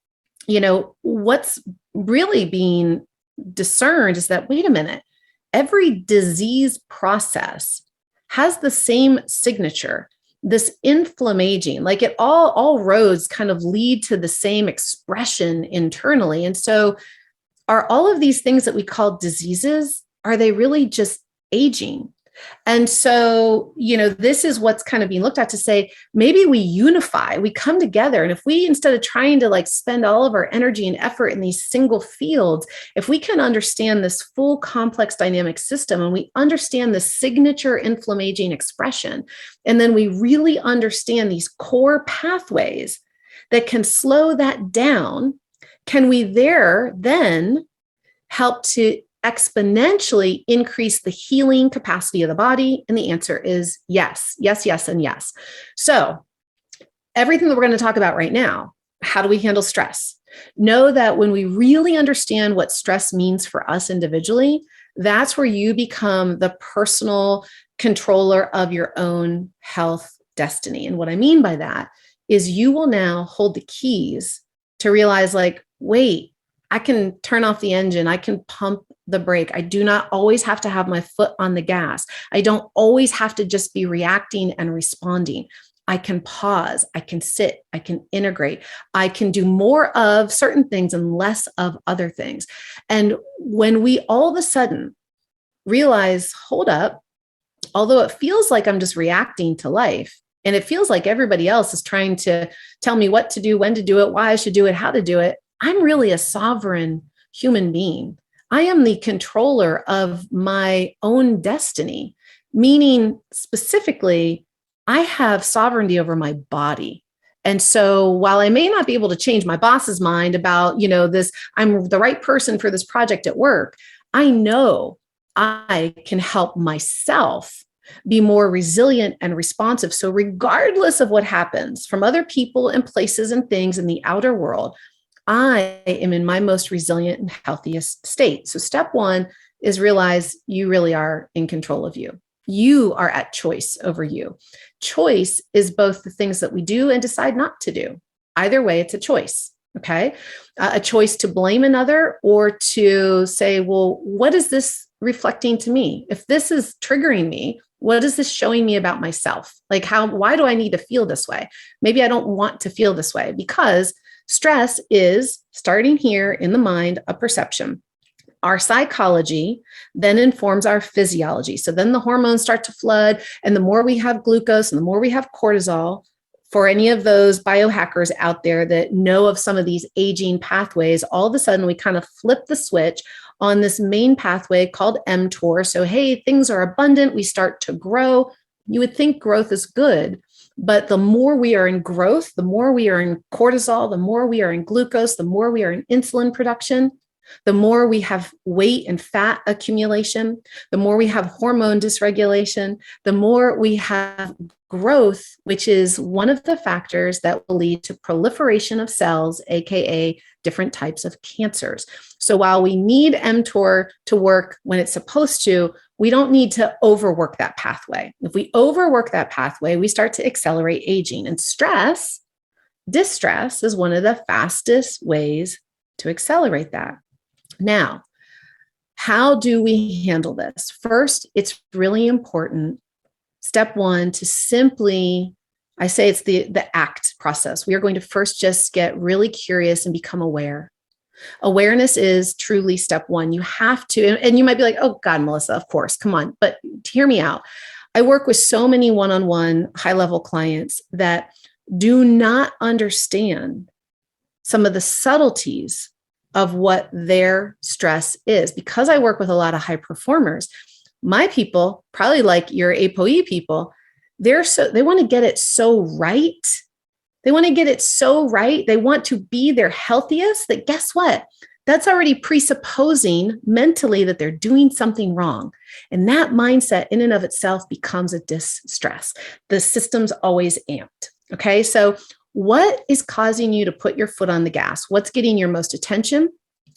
what's really being discerned is that, wait a minute, every disease process has the same signature, this inflammaging, like it all roads kind of lead to the same expression internally. And so are all of these things that we call diseases, are they really just aging? And so, this is what's kind of being looked at to say, maybe we unify, we come together. And if we, instead of trying to like spend all of our energy and effort in these single fields, if we can understand this full complex dynamic system and we understand the signature inflammaging expression, and then we really understand these core pathways that can slow that down, can we then help to exponentially increase the healing capacity of the body? And the answer is yes, yes, yes, and yes. So everything that we're going to talk about right now, how do we handle stress? Know that when we really understand what stress means for us individually, that's where you become the personal controller of your own health destiny. And what I mean by that is you will now hold the keys to realize like, wait, I can turn off the engine. I can pump the brake. I do not always have to have my foot on the gas. I don't always have to just be reacting and responding. I can pause. I can sit. I can integrate. I can do more of certain things and less of other things. And when we all of a sudden realize, hold up, although it feels like I'm just reacting to life, and it feels like everybody else is trying to tell me what to do, when to do it, why I should do it, how to do it, I'm really a sovereign human being. I am the controller of my own destiny, meaning specifically, I have sovereignty over my body. And so while I may not be able to change my boss's mind about, this, I'm the right person for this project at work, I know I can help myself be more resilient and responsive. So regardless of what happens from other people and places and things in the outer world, I am in my most resilient and healthiest state. So step one is realize you really are in control of you. You are at choice over you. Choice is both the things that we do and decide not to do. Either way, it's a choice. Okay. A choice to blame another or to say, well, what is this reflecting to me? If this is triggering me, what is this showing me about myself? Like why do I need to feel this way? Maybe I don't want to feel this way, because stress is starting here in the mind, a perception. Our psychology then informs our physiology. So then the hormones start to flood, and the more we have glucose and the more we have cortisol, for any of those biohackers out there that know of some of these aging pathways, all of a sudden we kind of flip the switch on this main pathway called mTOR. So, hey, things are abundant. We start to grow. You would think growth is good, but the more we are in growth, the more we are in cortisol, the more we are in glucose, the more we are in insulin production, the more we have weight and fat accumulation, the more we have hormone dysregulation, the more we have growth, which is one of the factors that will lead to proliferation of cells, aka different types of cancers. So while we need mTOR to work when it's supposed to, we don't need to overwork that pathway. If we overwork that pathway, we start to accelerate aging. And distress is one of the fastest ways to accelerate that. Now, how do we handle this? First, it's really important, step one, to simply, I say it's the ACT process. We are going to first just get really curious and become aware. Awareness is truly step one. You have to, and you might be like, oh God, Melissa, of course, come on, but hear me out. I work with so many one-on-one high-level clients that do not understand some of the subtleties of what their stress is. Because I work with a lot of high performers, my people, probably like your ApoE people, they want to get it so right. They want to get it so right. They want to be their healthiest, that guess what? That's already presupposing mentally that they're doing something wrong. And that mindset in and of itself becomes a distress. The system's always amped. Okay. So what is causing you to put your foot on the gas? What's getting your most attention?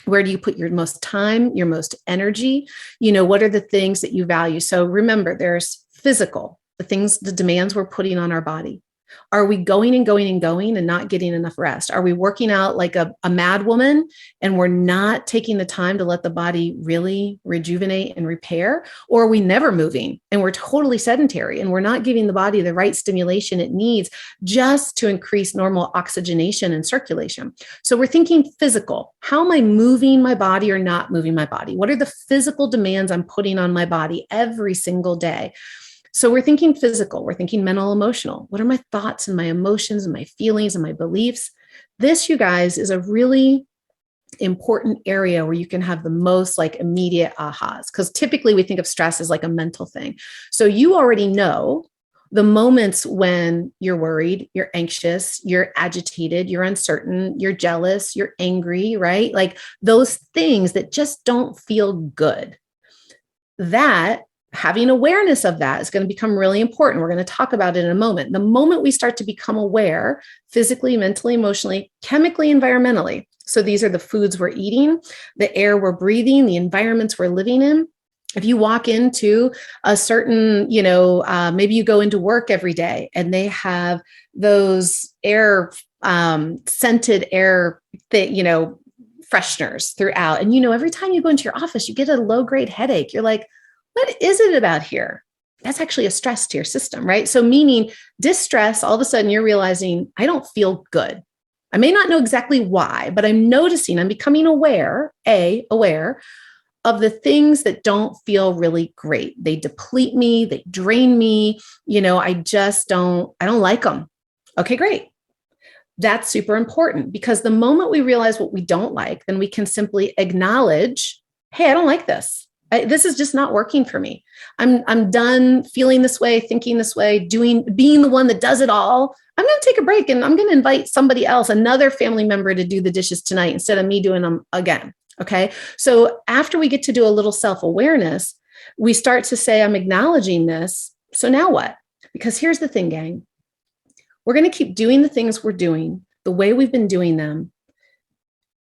Where do you put your most time, your most energy? What are the things that you value? So remember, there's physical, the demands we're putting on our body. Are we going and going and going and not getting enough rest? Are we working out like a mad woman and we're not taking the time to let the body really rejuvenate and repair? Or are we never moving and we're totally sedentary and we're not giving the body the right stimulation it needs just to increase normal oxygenation and circulation? So we're thinking physical. How am I moving my body or not moving my body? What are the physical demands I'm putting on my body every single day? So we're thinking physical, we're thinking mental, emotional. What are my thoughts and my emotions and my feelings and my beliefs? This, you guys, is a really important area where you can have the most like immediate ahas, because typically we think of stress as like a mental thing. So you already know the moments when you're worried, you're anxious, you're agitated, you're uncertain, you're jealous, you're angry, right? Like those things that just don't feel good. That having awareness of that is going to become really important. We're going to talk about it in a moment. The moment we start to become aware, physically, mentally, emotionally, chemically, environmentally. So these are the foods we're eating, the air we're breathing, the environments we're living in. If you walk into a certain, maybe you go into work every day and they have those scented air, fresheners throughout. And, every time you go into your office, you get a low-grade headache. You're like, what is it about here? That's actually a stress to your system, right? So meaning distress, all of a sudden you're realizing, I don't feel good. I may not know exactly why, but I'm noticing, I'm becoming aware of the things that don't feel really great. They deplete me, they drain me. I don't like them. Okay, great. That's super important, because the moment we realize what we don't like, then we can simply acknowledge, hey, I don't like this. This is just not working for me. I'm done feeling this way, thinking this way, being the one that does it all. I'm going to take a break and I'm going to invite somebody else, another family member, to do the dishes tonight instead of me doing them again. Okay. So after we get to do a little self-awareness, we start to say, I'm acknowledging this. So now what? Because here's the thing, gang. We're going to keep doing the things we're doing the way we've been doing them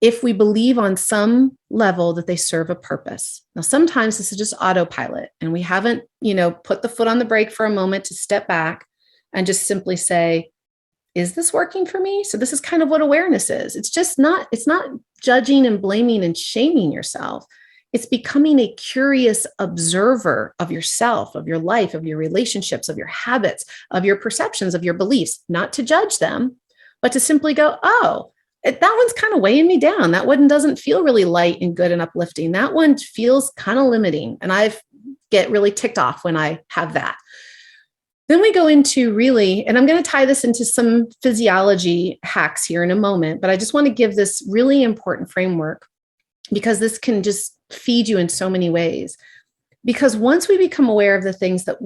if we believe on some level that they serve a purpose. Now, sometimes this is just autopilot and we haven't, put the foot on the brake for a moment to step back and just simply say, is this working for me? So this is kind of what awareness is. It's not judging and blaming and shaming yourself. It's becoming a curious observer of yourself, of your life, of your relationships, of your habits, of your perceptions, of your beliefs, not to judge them, but to simply go, oh, that one's kind of weighing me down. That one doesn't feel really light and good and uplifting. That one feels kind of limiting. And I get really ticked off when I have that. Then we go into really, and I'm going to tie this into some physiology hacks here in a moment, but I just want to give this really important framework because this can just feed you in so many ways. Because once we become aware of the things that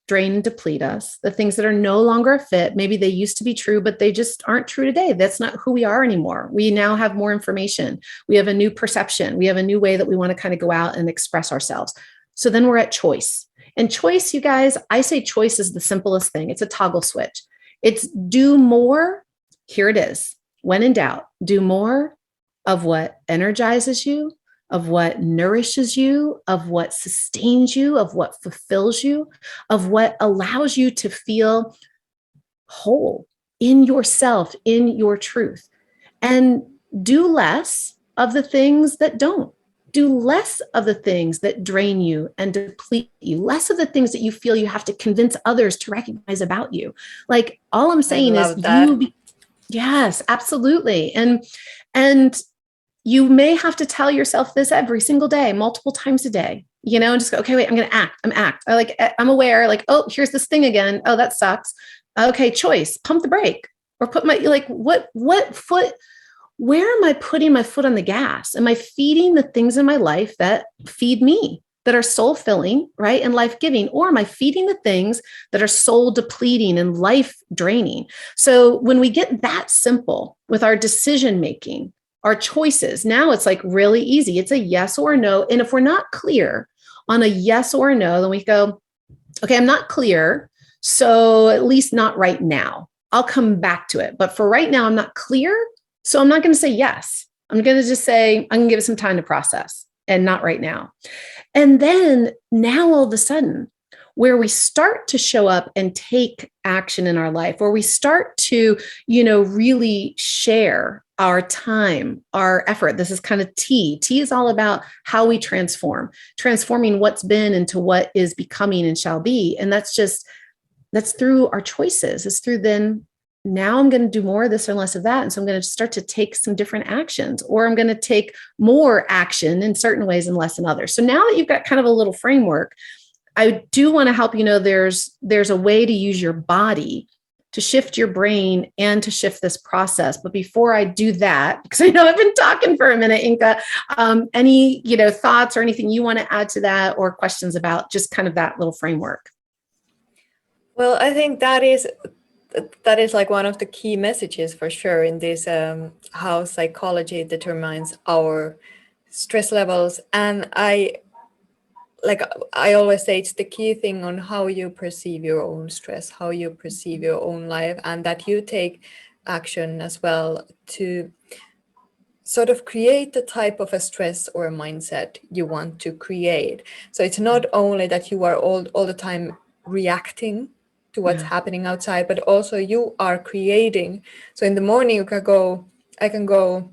drain and deplete us, the things that are no longer a fit, maybe they used to be true, but they just aren't true today. That's not who we are anymore. We now have more information. We have a new perception. We have a new way that we want to kind of go out and express ourselves. So then we're at choice. And choice, you guys, I say choice is the simplest thing. It's a toggle switch. It's do more. Here it is. When in doubt, do more of what energizes you, of what nourishes you, of what sustains you, of what fulfills you, of what allows you to feel whole in yourself, in your truth. And do less of the things that don't. Do less of the things that drain you and deplete you, less of the things that you feel you have to convince others to recognize about you. Like all I'm saying is yes, absolutely. And you may have to tell yourself this every single day, multiple times a day, and just go, okay, wait, I'm going to act. I'm aware, like, oh, here's this thing again. Oh, that sucks. Okay. Choice, pump the brake or put my, like, what foot, where am I putting my foot on the gas? Am I feeding the things in my life that feed me, that are soul filling, right? And life giving, or am I feeding the things that are soul depleting and life draining? So when we get that simple with our decision making, our choices, now it's like really easy. It's a yes or a no. And if we're not clear on a yes or a no, then we go, okay, I'm not clear. So at least not right now. I'll come back to it. But for right now, I'm not clear. So I'm not going to say yes. I'm going to just say, I'm going to give it some time to process and not right now. And then now all of a sudden, where we start to show up and take action in our life, where we start to, really share our time, our effort. This is kind of T. T is all about how we transforming what's been into what is becoming and shall be. And that's through our choices. It's through then, now I'm going to do more of this or less of that. And so I'm going to start to take some different actions, or I'm going to take more action in certain ways and less in others. So now that you've got kind of a little framework, I do want to help you know there's a way to use your body to shift your brain and to shift this process. But before I do that, because I know I've been talking for a minute, Inka, any thoughts or anything you want to add to that, or questions about just kind of that little framework? Well, I think that is like one of the key messages for sure in this, how psychology determines our stress levels. And I always say, it's the key thing on how you perceive your own stress, how you perceive your own life, and that you take action as well to sort of create the type of a stress or a mindset you want to create. So it's not only that you are all the time reacting to what's happening outside, but also you are creating. So in the morning I can go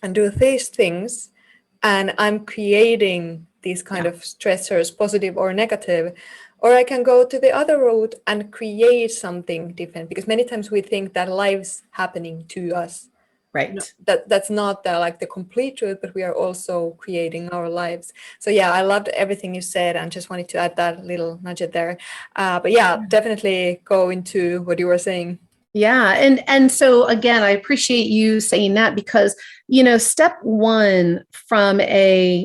and do these things, and I'm creating these kind of stressors, positive or negative. Or I can go to the other route and create something different, because many times we think that life's happening to us. Right. That's not the complete truth, but we are also creating our lives. So yeah, I loved everything you said, and just wanted to add that little nugget there. But yeah, definitely go into what you were saying. Yeah. And so again, I appreciate you saying that, because, step one from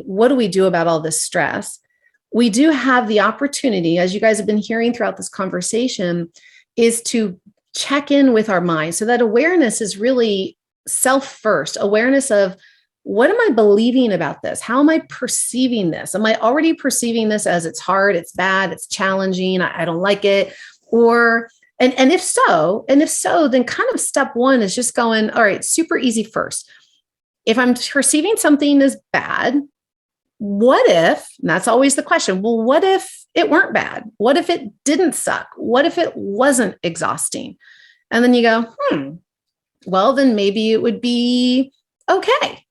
what do we do about all this stress? We do have the opportunity, as you guys have been hearing throughout this conversation, is to check in with our mind. So that awareness is really self first, awareness of, what am I believing about this? How am I perceiving this? Am I already perceiving this as it's hard, it's bad, it's challenging, I don't like it? Or And if so, then kind of step one is just going, all right, super easy first. If I'm perceiving something as bad, what if, and that's always the question, well, what if it weren't bad? What if it didn't suck? What if it wasn't exhausting? And then you go, well, then maybe it would be okay.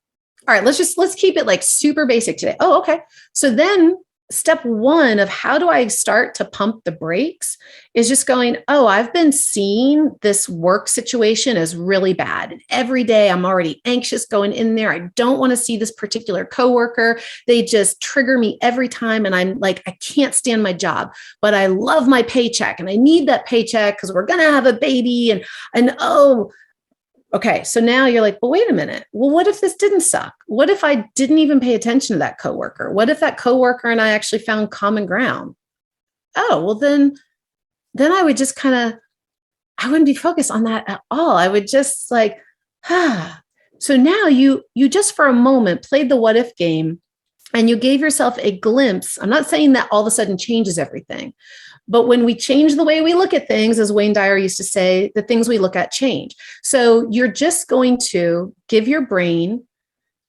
All right, let's keep it like super basic today. Oh, okay. So then step one of how do I start to pump the brakes is just going, oh, I've been seeing this work situation as really bad. And every day I'm already anxious going in there. I don't want to see this particular coworker. They just trigger me every time. And I'm like, I can't stand my job, but I love my paycheck and I need that paycheck because we're going to have a baby. And oh, okay, so now you're like, well, wait a minute. Well, what if this didn't suck? What if I didn't even pay attention to that coworker? What if that coworker and I actually found common ground? Oh, well, then I would just I wouldn't be focused on that at all. I would just like, So now you just for a moment played the what if game and you gave yourself a glimpse. I'm not saying that all of a sudden changes everything, but when we change the way we look at things, as Wayne Dyer used to say, the things we look at change. So you're just going to give your brain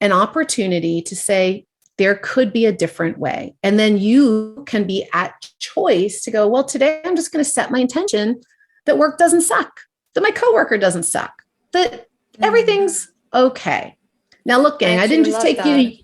an opportunity to say, there could be a different way. And then you can be at choice to go, well, today I'm just going to set my intention that work doesn't suck, that my coworker doesn't suck, that everything's okay. Now, look, gang, I didn't just take you.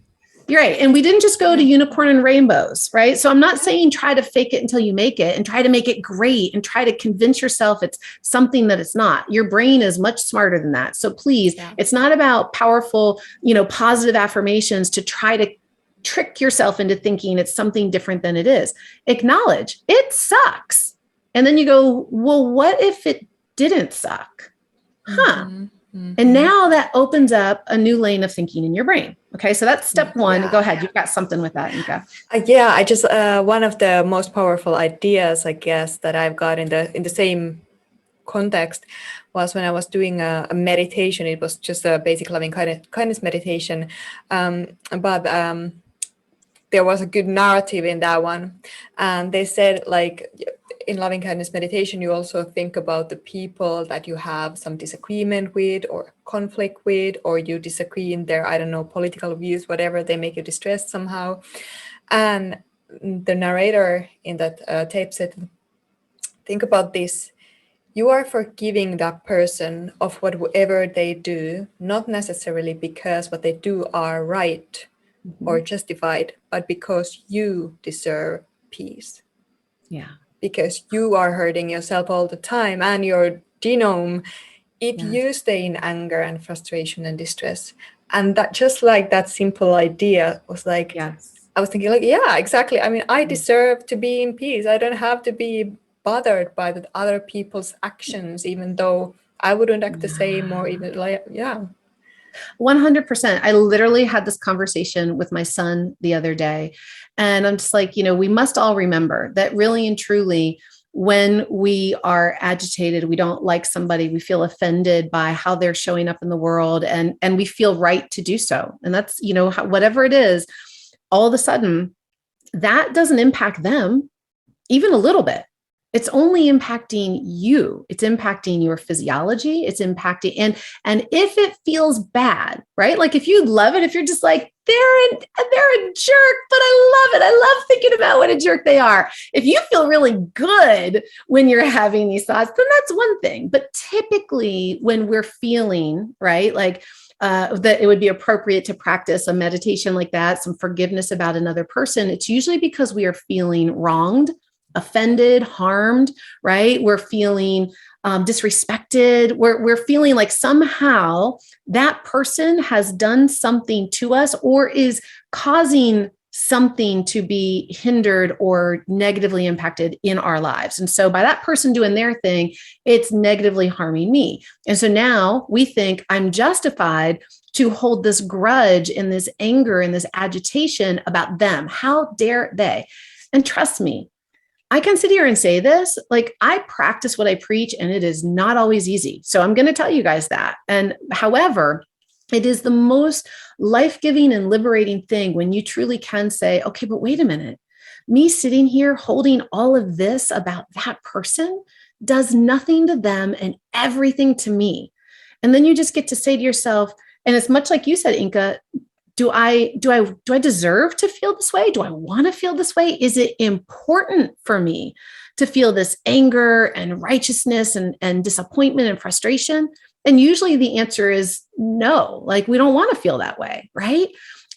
You're right. And we didn't just go to unicorn and rainbows, right? So I'm not saying try to fake it until you make it and try to make it great and try to convince yourself it's something that it's not. Your brain is much smarter than that. So please, it's not about powerful, positive affirmations to try to trick yourself into thinking it's something different than it is. Acknowledge it sucks. And then you go, well, what if it didn't suck? And now that opens up a new lane of thinking in your brain. Okay, so that's step one. Go ahead. You've got something with that, Inka. I just one of the most powerful ideas, I guess, that I've got in the same context was when I was doing a meditation. It was just a basic loving kindness meditation, but there was a good narrative in that one, and they said, like, in loving kindness meditation, you also think about the people that you have some disagreement with or conflict with, or you disagree in their, political views, whatever, they make you distressed somehow. And the narrator in that tape said, think about this. You are forgiving that person of whatever they do, not necessarily because what they do are right or justified, but because you deserve peace. Yeah. Because you are hurting yourself all the time and your genome, if you stay in anger and frustration and distress. And that, just like that simple idea was like, I was thinking like, yeah, exactly. I mean, I deserve to be in peace. I don't have to be bothered by the other people's actions, even though I wouldn't act the same, or even 100%. I literally had this conversation with my son the other day, and I'm just like, we must all remember that really and truly, when we are agitated, we don't like somebody, we feel offended by how they're showing up in the world, and we feel right to do so. And that's, whatever it is, all of a sudden, that doesn't impact them even a little bit. It's only impacting you. It's impacting your physiology. It's impacting, and if it feels bad, right? Like if you love it, if you're just like, they're a jerk, but I love it. I love thinking about what a jerk they are. If you feel really good when you're having these thoughts, then that's one thing. But typically when we're feeling, right, like that it would be appropriate to practice a meditation like that, some forgiveness about another person, it's usually because we are feeling wronged, offended, harmed, right? We're feeling disrespected. We're feeling like somehow that person has done something to us or is causing something to be hindered or negatively impacted in our lives. And so by that person doing their thing, it's negatively harming me. And so now we think I'm justified to hold this grudge and this anger and this agitation about them. How dare they? And trust me, I can sit here and say this, like I practice what I preach, and it is not always easy. So I'm going to tell you guys that. And however, it is the most life-giving and liberating thing when you truly can say, okay, but wait a minute, me sitting here holding all of this about that person does nothing to them and everything to me. And then you just get to say to yourself, and it's much like you said, Inka, do I deserve to feel this way? Do I want to feel this way? Is it important for me to feel this anger and righteousness and disappointment and frustration? And usually the answer is no, like we don't want to feel that way, right?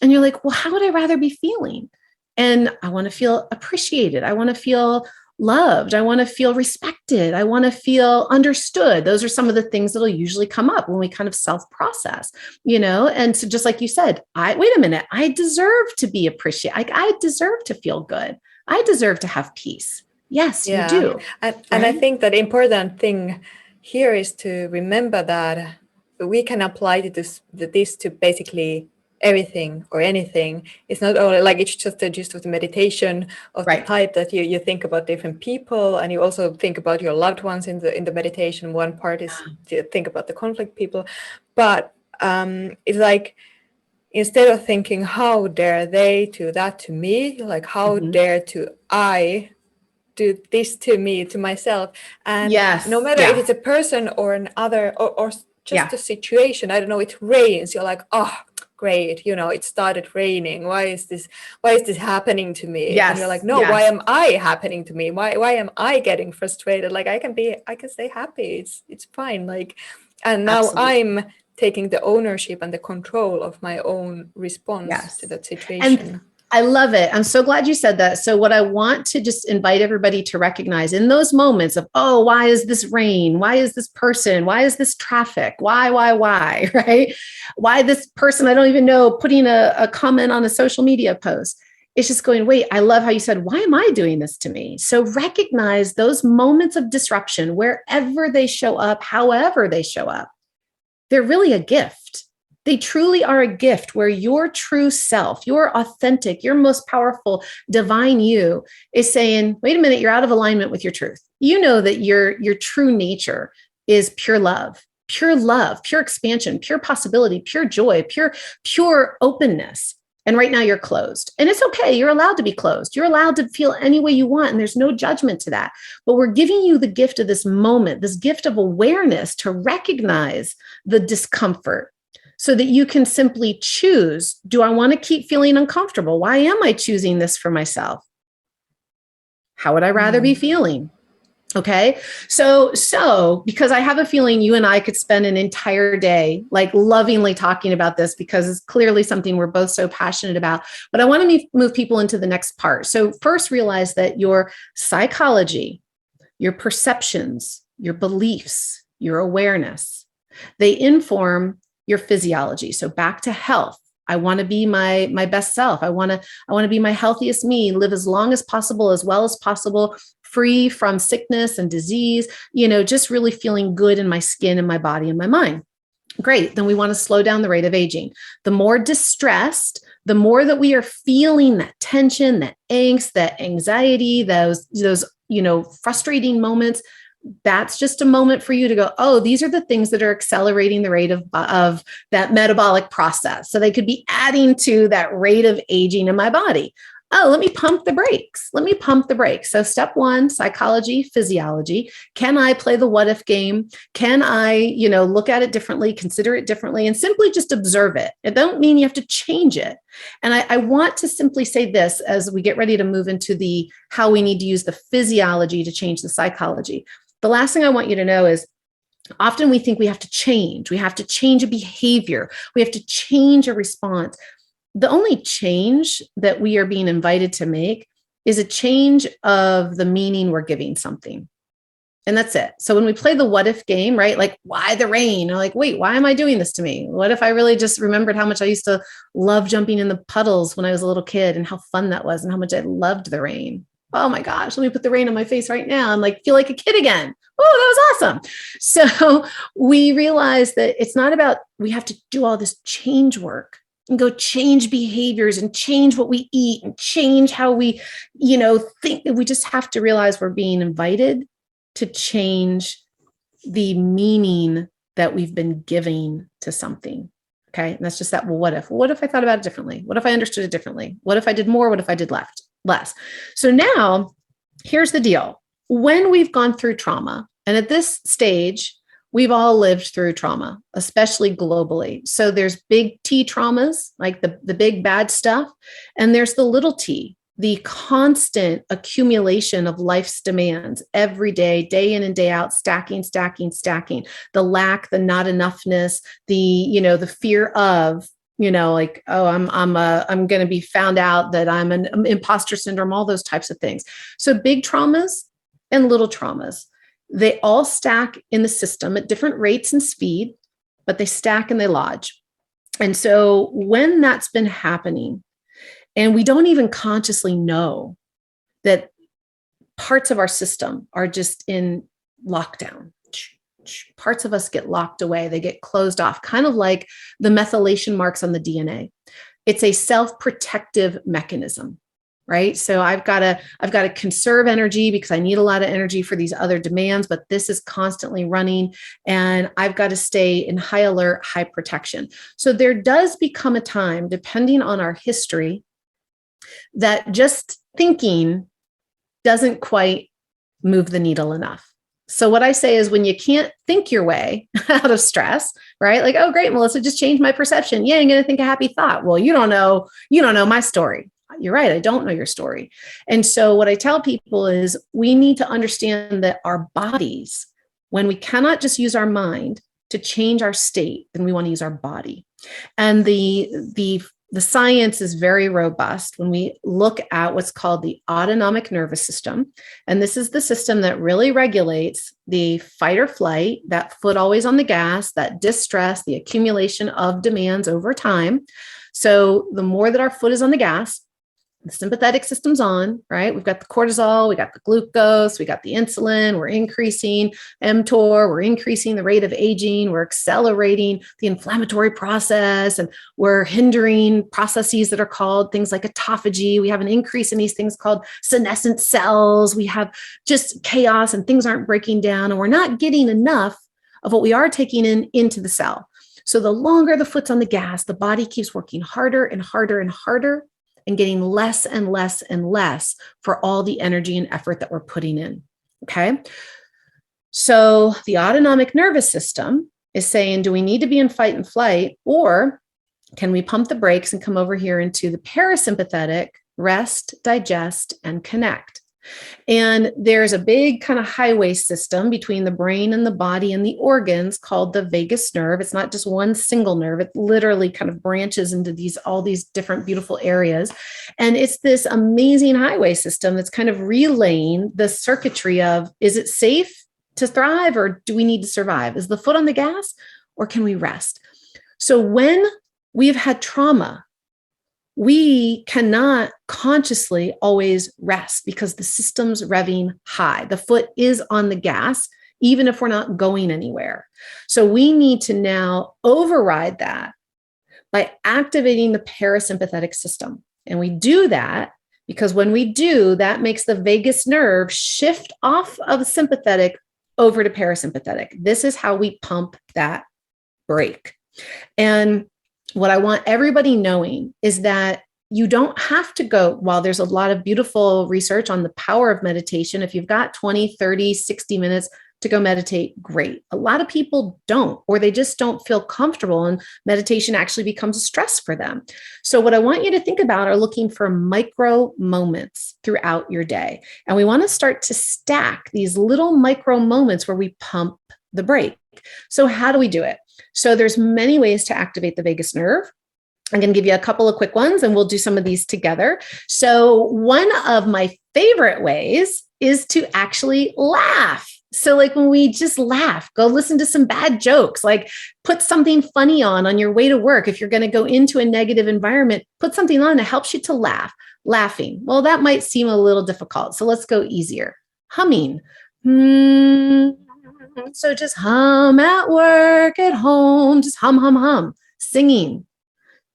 And you're like, well, how would I rather be feeling? And I want to feel appreciated. I want to feel loved. I want to feel respected. I want to feel understood. Those are some of the things that'll usually come up when we kind of self-process, And so just like you said, wait a minute, I deserve to be appreciated. I deserve to feel good. I deserve to have peace. Yes, you do. And I think that important thing here is to remember that we can apply this to basically everything or anything. It's not only like it's just the gist of the meditation of the type that you think about different people, and you also think about your loved ones in the meditation. One part is to think about the conflict people, but it's like instead of thinking how dare they do that to me, like how dare to I do this to me, to myself. And no matter if it's a person or another or just a situation, I don't know, it rains, you're like, oh great, it started raining, why is this happening to me? And you're like, no, why am I happening to me? Why am I getting frustrated? Like I can stay happy, it's fine, like, and now I'm taking the ownership and the control of my own response to that situation. And I love it. I'm so glad you said that. So what I want to just invite everybody to recognize in those moments of, oh, why is this rain? Why is this person? Why is this traffic? Why, right? Why this person, I don't even know, putting a comment on a social media post. It's just going, wait, I love how you said, why am I doing this to me? So recognize those moments of disruption, wherever they show up, however they show up. They're really a gift. They truly are a gift where your true self, your authentic, your most powerful divine you is saying, wait a minute, you're out of alignment with your truth. You know that your true nature is pure love, pure expansion, pure possibility, pure joy, pure openness. And right now you're closed. And it's okay. You're allowed to be closed. You're allowed to feel any way you want. And there's no judgment to that. But we're giving you the gift of this moment, this gift of awareness to recognize the discomfort so that you can simply choose, do I want to keep feeling uncomfortable? Why am I choosing this for myself? How would I rather be feeling? Okay. So because I have a feeling you and I could spend an entire day like lovingly talking about this because it's clearly something we're both so passionate about, but I want to move people into the next part. So first realize that your psychology, your perceptions, your beliefs, your awareness, they inform your physiology. So back to health. I want to be my best self. I want to be my healthiest me, live as long as possible, as well as possible, free from sickness and disease, just really feeling good in my skin and my body and my mind. Great. Then we want to slow down the rate of aging. The more distressed, the more that we are feeling that tension, that angst, that anxiety, those frustrating moments. That's just a moment for you to go, oh, these are the things that are accelerating the rate of that metabolic process. So they could be adding to that rate of aging in my body. Oh, let me pump the brakes. So step one, psychology, physiology. Can I play the what if game? Can I, look at it differently, consider it differently, and simply just observe it? It don't mean you have to change it. And I want to simply say this as we get ready to move into the how we need to use the physiology to change the psychology. The last thing I want you to know is often we think we have to change. We have to change a behavior. We have to change a response. The only change that we are being invited to make is a change of the meaning we're giving something. And that's it. So when we play the what if game, right? Like, why the rain? Or like, wait, why am I doing this to me? What if I really just remembered how much I used to love jumping in the puddles when I was a little kid and how fun that was and how much I loved the rain? Oh my gosh, let me put the rain on my face right now and feel like a kid again. Oh, that was awesome. So we realize that it's not about, we have to do all this change work and go change behaviors and change what we eat and change how we, think. We just have to realize we're being invited to change the meaning that we've been giving to something. Okay. And that's just that. Well, what if I thought about it differently? What if I understood it differently? What if I did more? What if I did less? So now here's the deal. When we've gone through trauma, and at this stage, we've all lived through trauma, especially globally. So there's big T traumas, like the big bad stuff, and there's the little t, the constant accumulation of life's demands every day, day in and day out, stacking, stacking, stacking, the lack, the not enoughness, the fear of, like, oh, I'm going to be found out that I'm an imposter syndrome, all those types of things. So big traumas and little traumas, they all stack in the system at different rates and speed, but they stack and they lodge. And so when that's been happening, and we don't even consciously know that parts of our system are just in lockdown. Parts of us get locked away. They get closed off, kind of like the methylation marks on the DNA. It's a self-protective mechanism, right? So I've got to conserve energy because I need a lot of energy for these other demands, but this is constantly running and I've got to stay in high alert, high protection. So there does become a time, depending on our history, that just thinking doesn't quite move the needle enough. So what I say is when you can't think your way out of stress, right? Like, oh, great, Melissa, just changed my perception. Yeah, I'm going to think a happy thought. Well, you don't know my story. You're right. I don't know your story. And so what I tell people is we need to understand that our bodies, when we cannot just use our mind to change our state, then we want to use our body. And the science is very robust when we look at what's called the autonomic nervous system. And this is the system that really regulates the fight or flight, that foot always on the gas, that distress, the accumulation of demands over time. So the more that our foot is on the gas, the sympathetic system's on, right? We've got the cortisol, we got the glucose, we got the insulin, we're increasing mTOR, we're increasing the rate of aging, we're accelerating the inflammatory process, and we're hindering processes that are called things like autophagy. We have an increase in these things called senescent cells. We have just chaos and things aren't breaking down, and we're not getting enough of what we are taking into the cell. So the longer the foot's on the gas, the body keeps working harder and harder and harder, and getting less and less and less for all the energy and effort that we're putting in, okay? So the autonomic nervous system is saying, do we need to be in fight and flight, or can we pump the brakes and come over here into the parasympathetic, rest, digest, and connect? And there's a big kind of highway system between the brain and the body and the organs called the vagus nerve. It's not just one single nerve. It literally kind of branches into all these different beautiful areas. And it's this amazing highway system that's kind of relaying the circuitry of, is it safe to thrive or do we need to survive? Is the foot on the gas or can we rest? So when we've had trauma, we cannot consciously always rest because the system's revving high. The foot is on the gas, even if we're not going anywhere. So we need to now override that by activating the parasympathetic system. And we do that because when we do, that makes the vagus nerve shift off of sympathetic over to parasympathetic. This is how we pump that brake. And what I want everybody knowing is that you don't have to go, while there's a lot of beautiful research on the power of meditation, if you've got 20, 30, 60 minutes to go meditate, great. A lot of people don't, or they just don't feel comfortable and meditation actually becomes a stress for them. So what I want you to think about are looking for micro moments throughout your day. And we want to start to stack these little micro moments where we pump the brake. So how do we do it? So there's many ways to activate the vagus nerve. I'm going to give you a couple of quick ones and we'll do some of these together. So one of my favorite ways is to actually laugh. So like when we just laugh, go listen to some bad jokes, like put something funny on your way to work. If you're going to go into a negative environment, put something on that helps you to laugh. Laughing. Well, that might seem a little difficult. So let's go easier. Humming. So just hum at work, at home, just hum, hum, hum. Singing,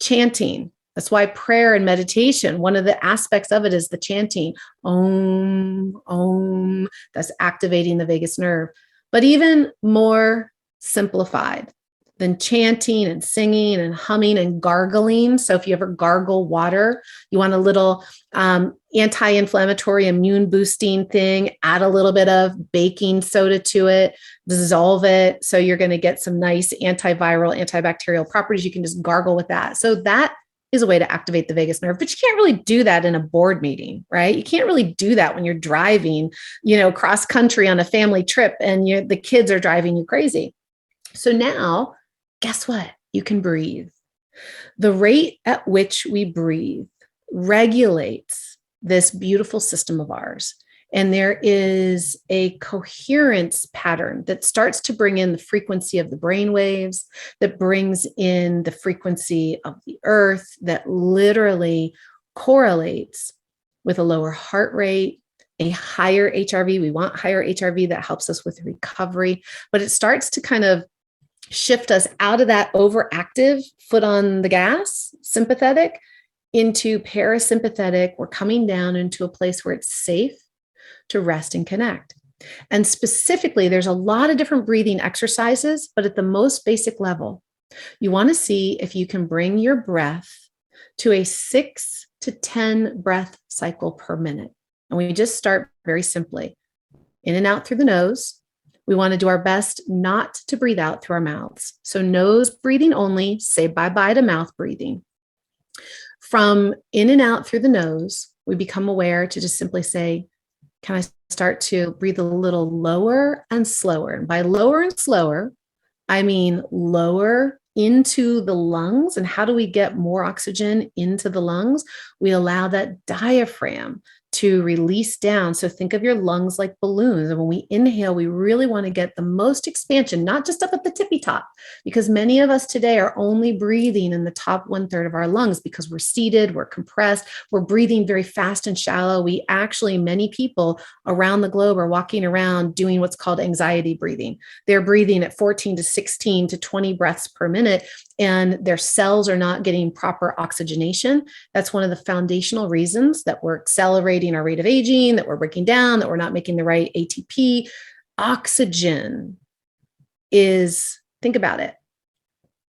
chanting. That's why prayer and meditation, one of the aspects of it is the chanting. Om, om. That's activating the vagus nerve. But even more simplified, than chanting and singing and humming and gargling. So if you ever gargle water, you want a little anti-inflammatory immune boosting thing, add a little bit of baking soda to it, dissolve it. So you're going to get some nice antiviral, antibacterial properties. You can just gargle with that. So that is a way to activate the vagus nerve, but you can't really do that in a board meeting, right? You can't really do that when you're driving, cross country on a family trip and the kids are driving you crazy. So now, guess what? You can breathe. The rate at which we breathe regulates this beautiful system of ours. And there is a coherence pattern that starts to bring in the frequency of the brain waves, that brings in the frequency of the earth, that literally correlates with a lower heart rate, a higher HRV. We want higher HRV. That helps us with recovery, but it starts to kind of shift us out of that overactive foot on the gas, sympathetic, into parasympathetic. We're coming down into a place where it's safe to rest and connect. And specifically, there's a lot of different breathing exercises, but at the most basic level, you want to see if you can bring your breath to a 6 to 10 breath cycle per minute. And we just start very simply, in and out through the nose. We want to do our best not to breathe out through our mouths. So nose breathing only, say bye-bye to mouth breathing. From in and out through the nose, we become aware to just simply say, can I start to breathe a little lower and slower? And by lower and slower, I mean lower into the lungs. And how do we get more oxygen into the lungs? We allow that diaphragm to release down. So think of your lungs like balloons. And when we inhale, we really want to get the most expansion, not just up at the tippy top, because many of us today are only breathing in the top 1/3 of our lungs because we're seated, we're compressed, we're breathing very fast and shallow. Many people around the globe are walking around doing what's called anxiety breathing. They're breathing at 14 to 16 to 20 breaths per minute, and their cells are not getting proper oxygenation. That's one of the foundational reasons that we're accelerating our rate of aging, that we're breaking down, that we're not making the right ATP. Oxygen is, think about it.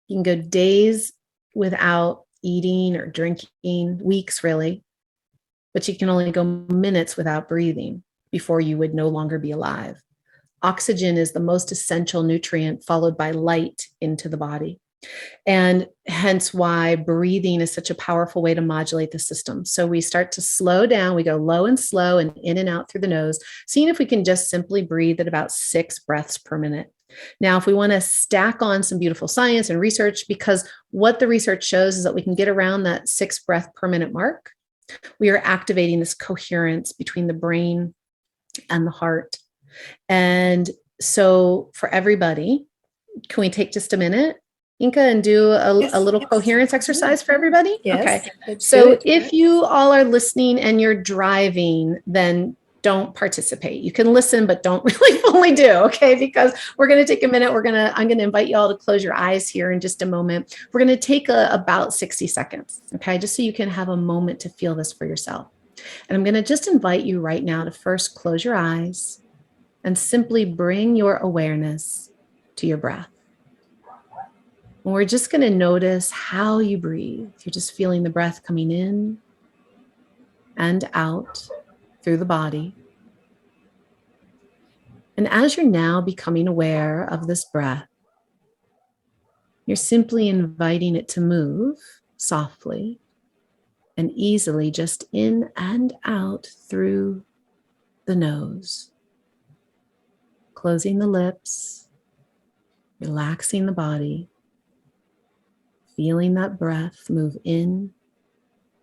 You can go days without eating or drinking, weeks really, but you can only go minutes without breathing before you would no longer be alive. Oxygen is the most essential nutrient, followed by light into the body. And hence why breathing is such a powerful way to modulate the system. So we start to slow down, we go low and slow and in and out through the nose, seeing if we can just simply breathe at about 6 breaths per minute. Now, if we want to stack on some beautiful science and research, because what the research shows is that we can get around that 6 breath per minute mark, we are activating this coherence between the brain and the heart. And so for everybody, can we take just a minute, Inka, and do a little coherence exercise for everybody? Yes. Okay. So if you all are listening and you're driving, then don't participate. You can listen, but don't really fully do, okay? Because we're going to take a minute. I'm going to invite you all to close your eyes here in just a moment. We're going to take about 60 seconds, okay? Just so you can have a moment to feel this for yourself. And I'm going to just invite you right now to first close your eyes and simply bring your awareness to your breath. And we're just going to notice how you breathe. You're just feeling the breath coming in and out through the body. And as you're now becoming aware of this breath, you're simply inviting it to move softly and easily just in and out through the nose. Closing the lips, relaxing the body, feeling that breath move in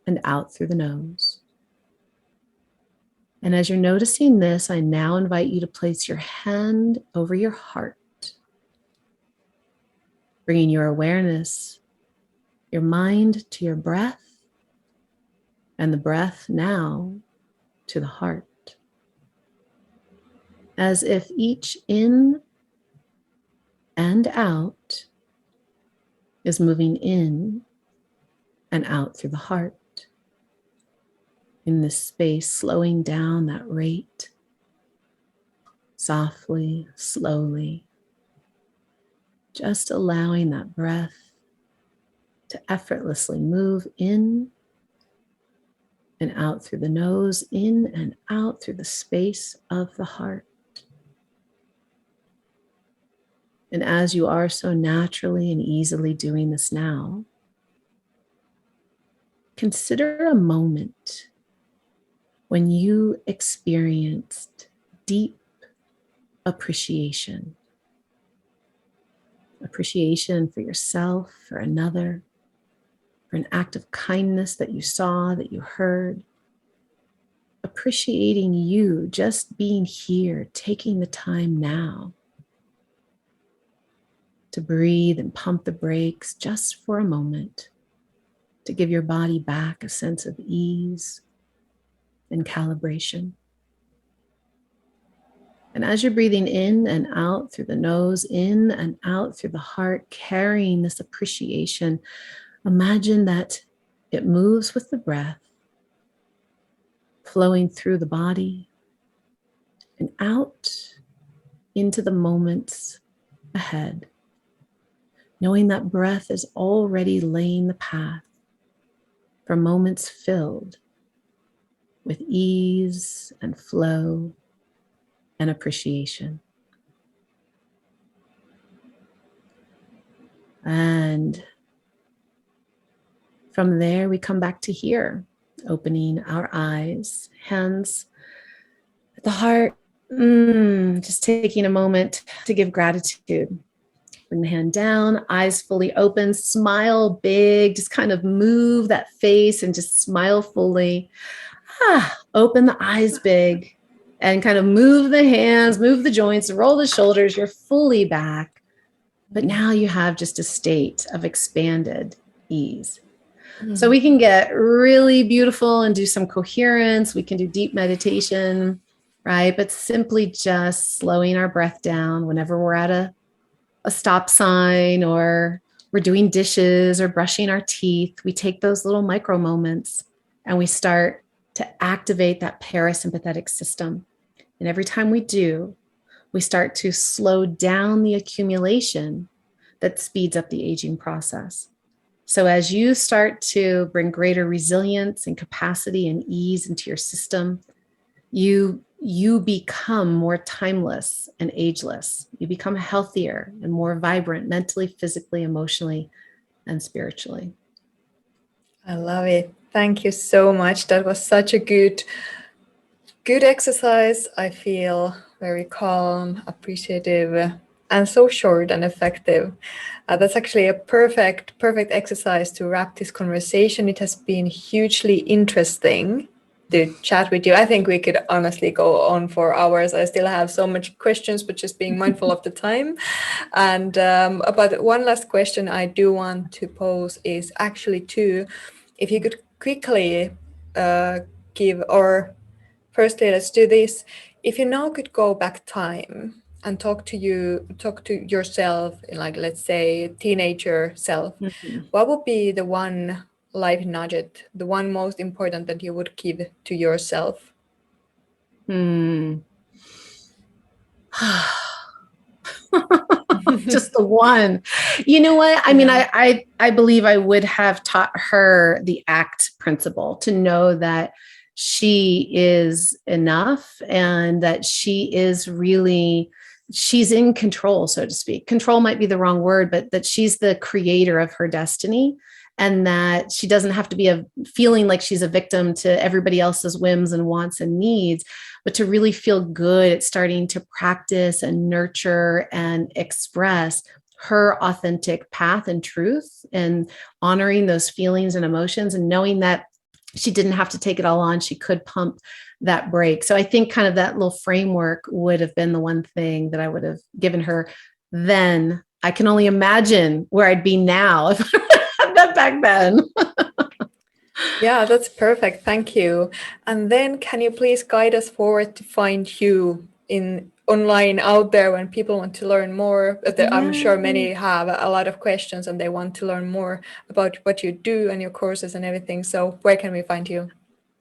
and out through the nose. And as you're noticing this, I now invite you to place your hand over your heart, bringing your awareness, your mind to your breath, and the breath now to the heart. As if each in and out is moving in and out through the heart. In this space, slowing down that rate, softly, slowly, Just allowing that breath to effortlessly move in and out through the nose, in and out through the space of the heart. And as you are so naturally and easily doing this now, consider a moment when you experienced deep appreciation. Appreciation for yourself, for another, for an act of kindness that you saw, that you heard. Appreciating you just being here, taking the time now to breathe and pump the brakes just for a moment, to give your body back a sense of ease and calibration. And as you're breathing in and out through the nose, in and out through the heart, carrying this appreciation, imagine that it moves with the breath, flowing through the body and out into the moments ahead, knowing that breath is already laying the path for moments filled with ease and flow and appreciation. And from there, we come back to here, opening our eyes, hands at the heart, just taking a moment to give gratitude. Bring the hand down, eyes fully open, smile big, just kind of move that face and just smile fully. Open the eyes big and kind of move the hands, move the joints, roll the shoulders. You're fully back. But now you have just a state of expanded ease. So we can get really beautiful and do some coherence. We can do deep meditation, right? But simply just slowing our breath down whenever we're at a stop sign or we're doing dishes or brushing our teeth. We take those little micro moments and we start to activate that parasympathetic system. And every time we do, we start to slow down the accumulation that speeds up the aging process. So as you start to bring greater resilience and capacity and ease into your system, you become more timeless and ageless. You become healthier and more vibrant mentally, physically, emotionally, and spiritually. I love it. Thank you so much. That was such a good exercise. I feel very calm, appreciative, and so short and effective. That's actually a perfect exercise to wrap this conversation. It has been hugely interesting to chat with you. I think we could honestly go on for hours. I still have so much questions, but just being mindful of the time. And but one last question I do want to pose is actually if you could quickly give, or firstly, let's do this. If you now could go back time and talk to yourself, like let's say teenager self, what would be the one life nugget, the one most important that you would give to yourself? Just the one. You know what? I mean, I believe I would have taught her the ACT principle, to know that she is enough and that she's in control, so to speak. Control might be the wrong word, but that she's the creator of her destiny, and that she doesn't have to be feeling like she's a victim to everybody else's whims and wants and needs, but to really feel good at starting to practice and nurture and express her authentic path and truth, and honoring those feelings and emotions, and knowing that she didn't have to take it all on. She could pump that brake. So I think kind of that little framework would have been the one thing that I would have given her then. I can only imagine where I'd be now if I had that back then. Yeah, that's perfect. Thank you. And then can you please guide us forward to find you online out there when people want to learn more? I'm sure many have a lot of questions and they want to learn more about what you do and your courses and everything. So where can we find you?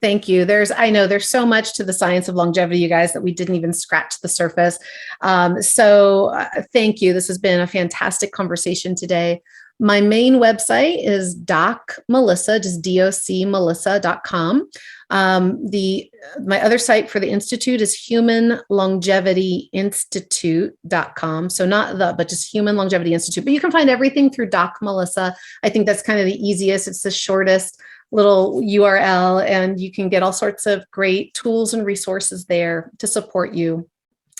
Thank you. I know there's so much to the science of longevity, you guys, that we didn't even scratch the surface. Thank you. This has been a fantastic conversation today. My main website is Doc Melissa, just docmelissa.com. My other site for the Institute is humanlongevity.institute.com. So but just Human Longevity Institute. But you can find everything through Doc Melissa. I think that's kind of the easiest. It's the shortest little URL, and you can get all sorts of great tools and resources there to support you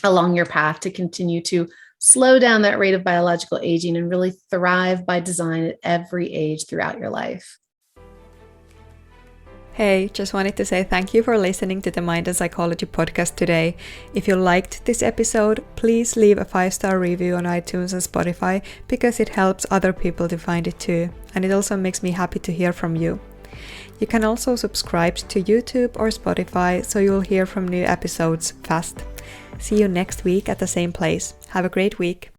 along your path to continue to slow down that rate of biological aging and really thrive by design at every age throughout your life. Hey, just wanted to say thank you for listening to the Mind and Psychology podcast today. If you liked this episode, please leave a 5-star review on iTunes and Spotify because it helps other people to find it too. And it also makes me happy to hear from you. You can also subscribe to YouTube or Spotify so you'll hear from new episodes fast. See you next week at the same place. Have a great week.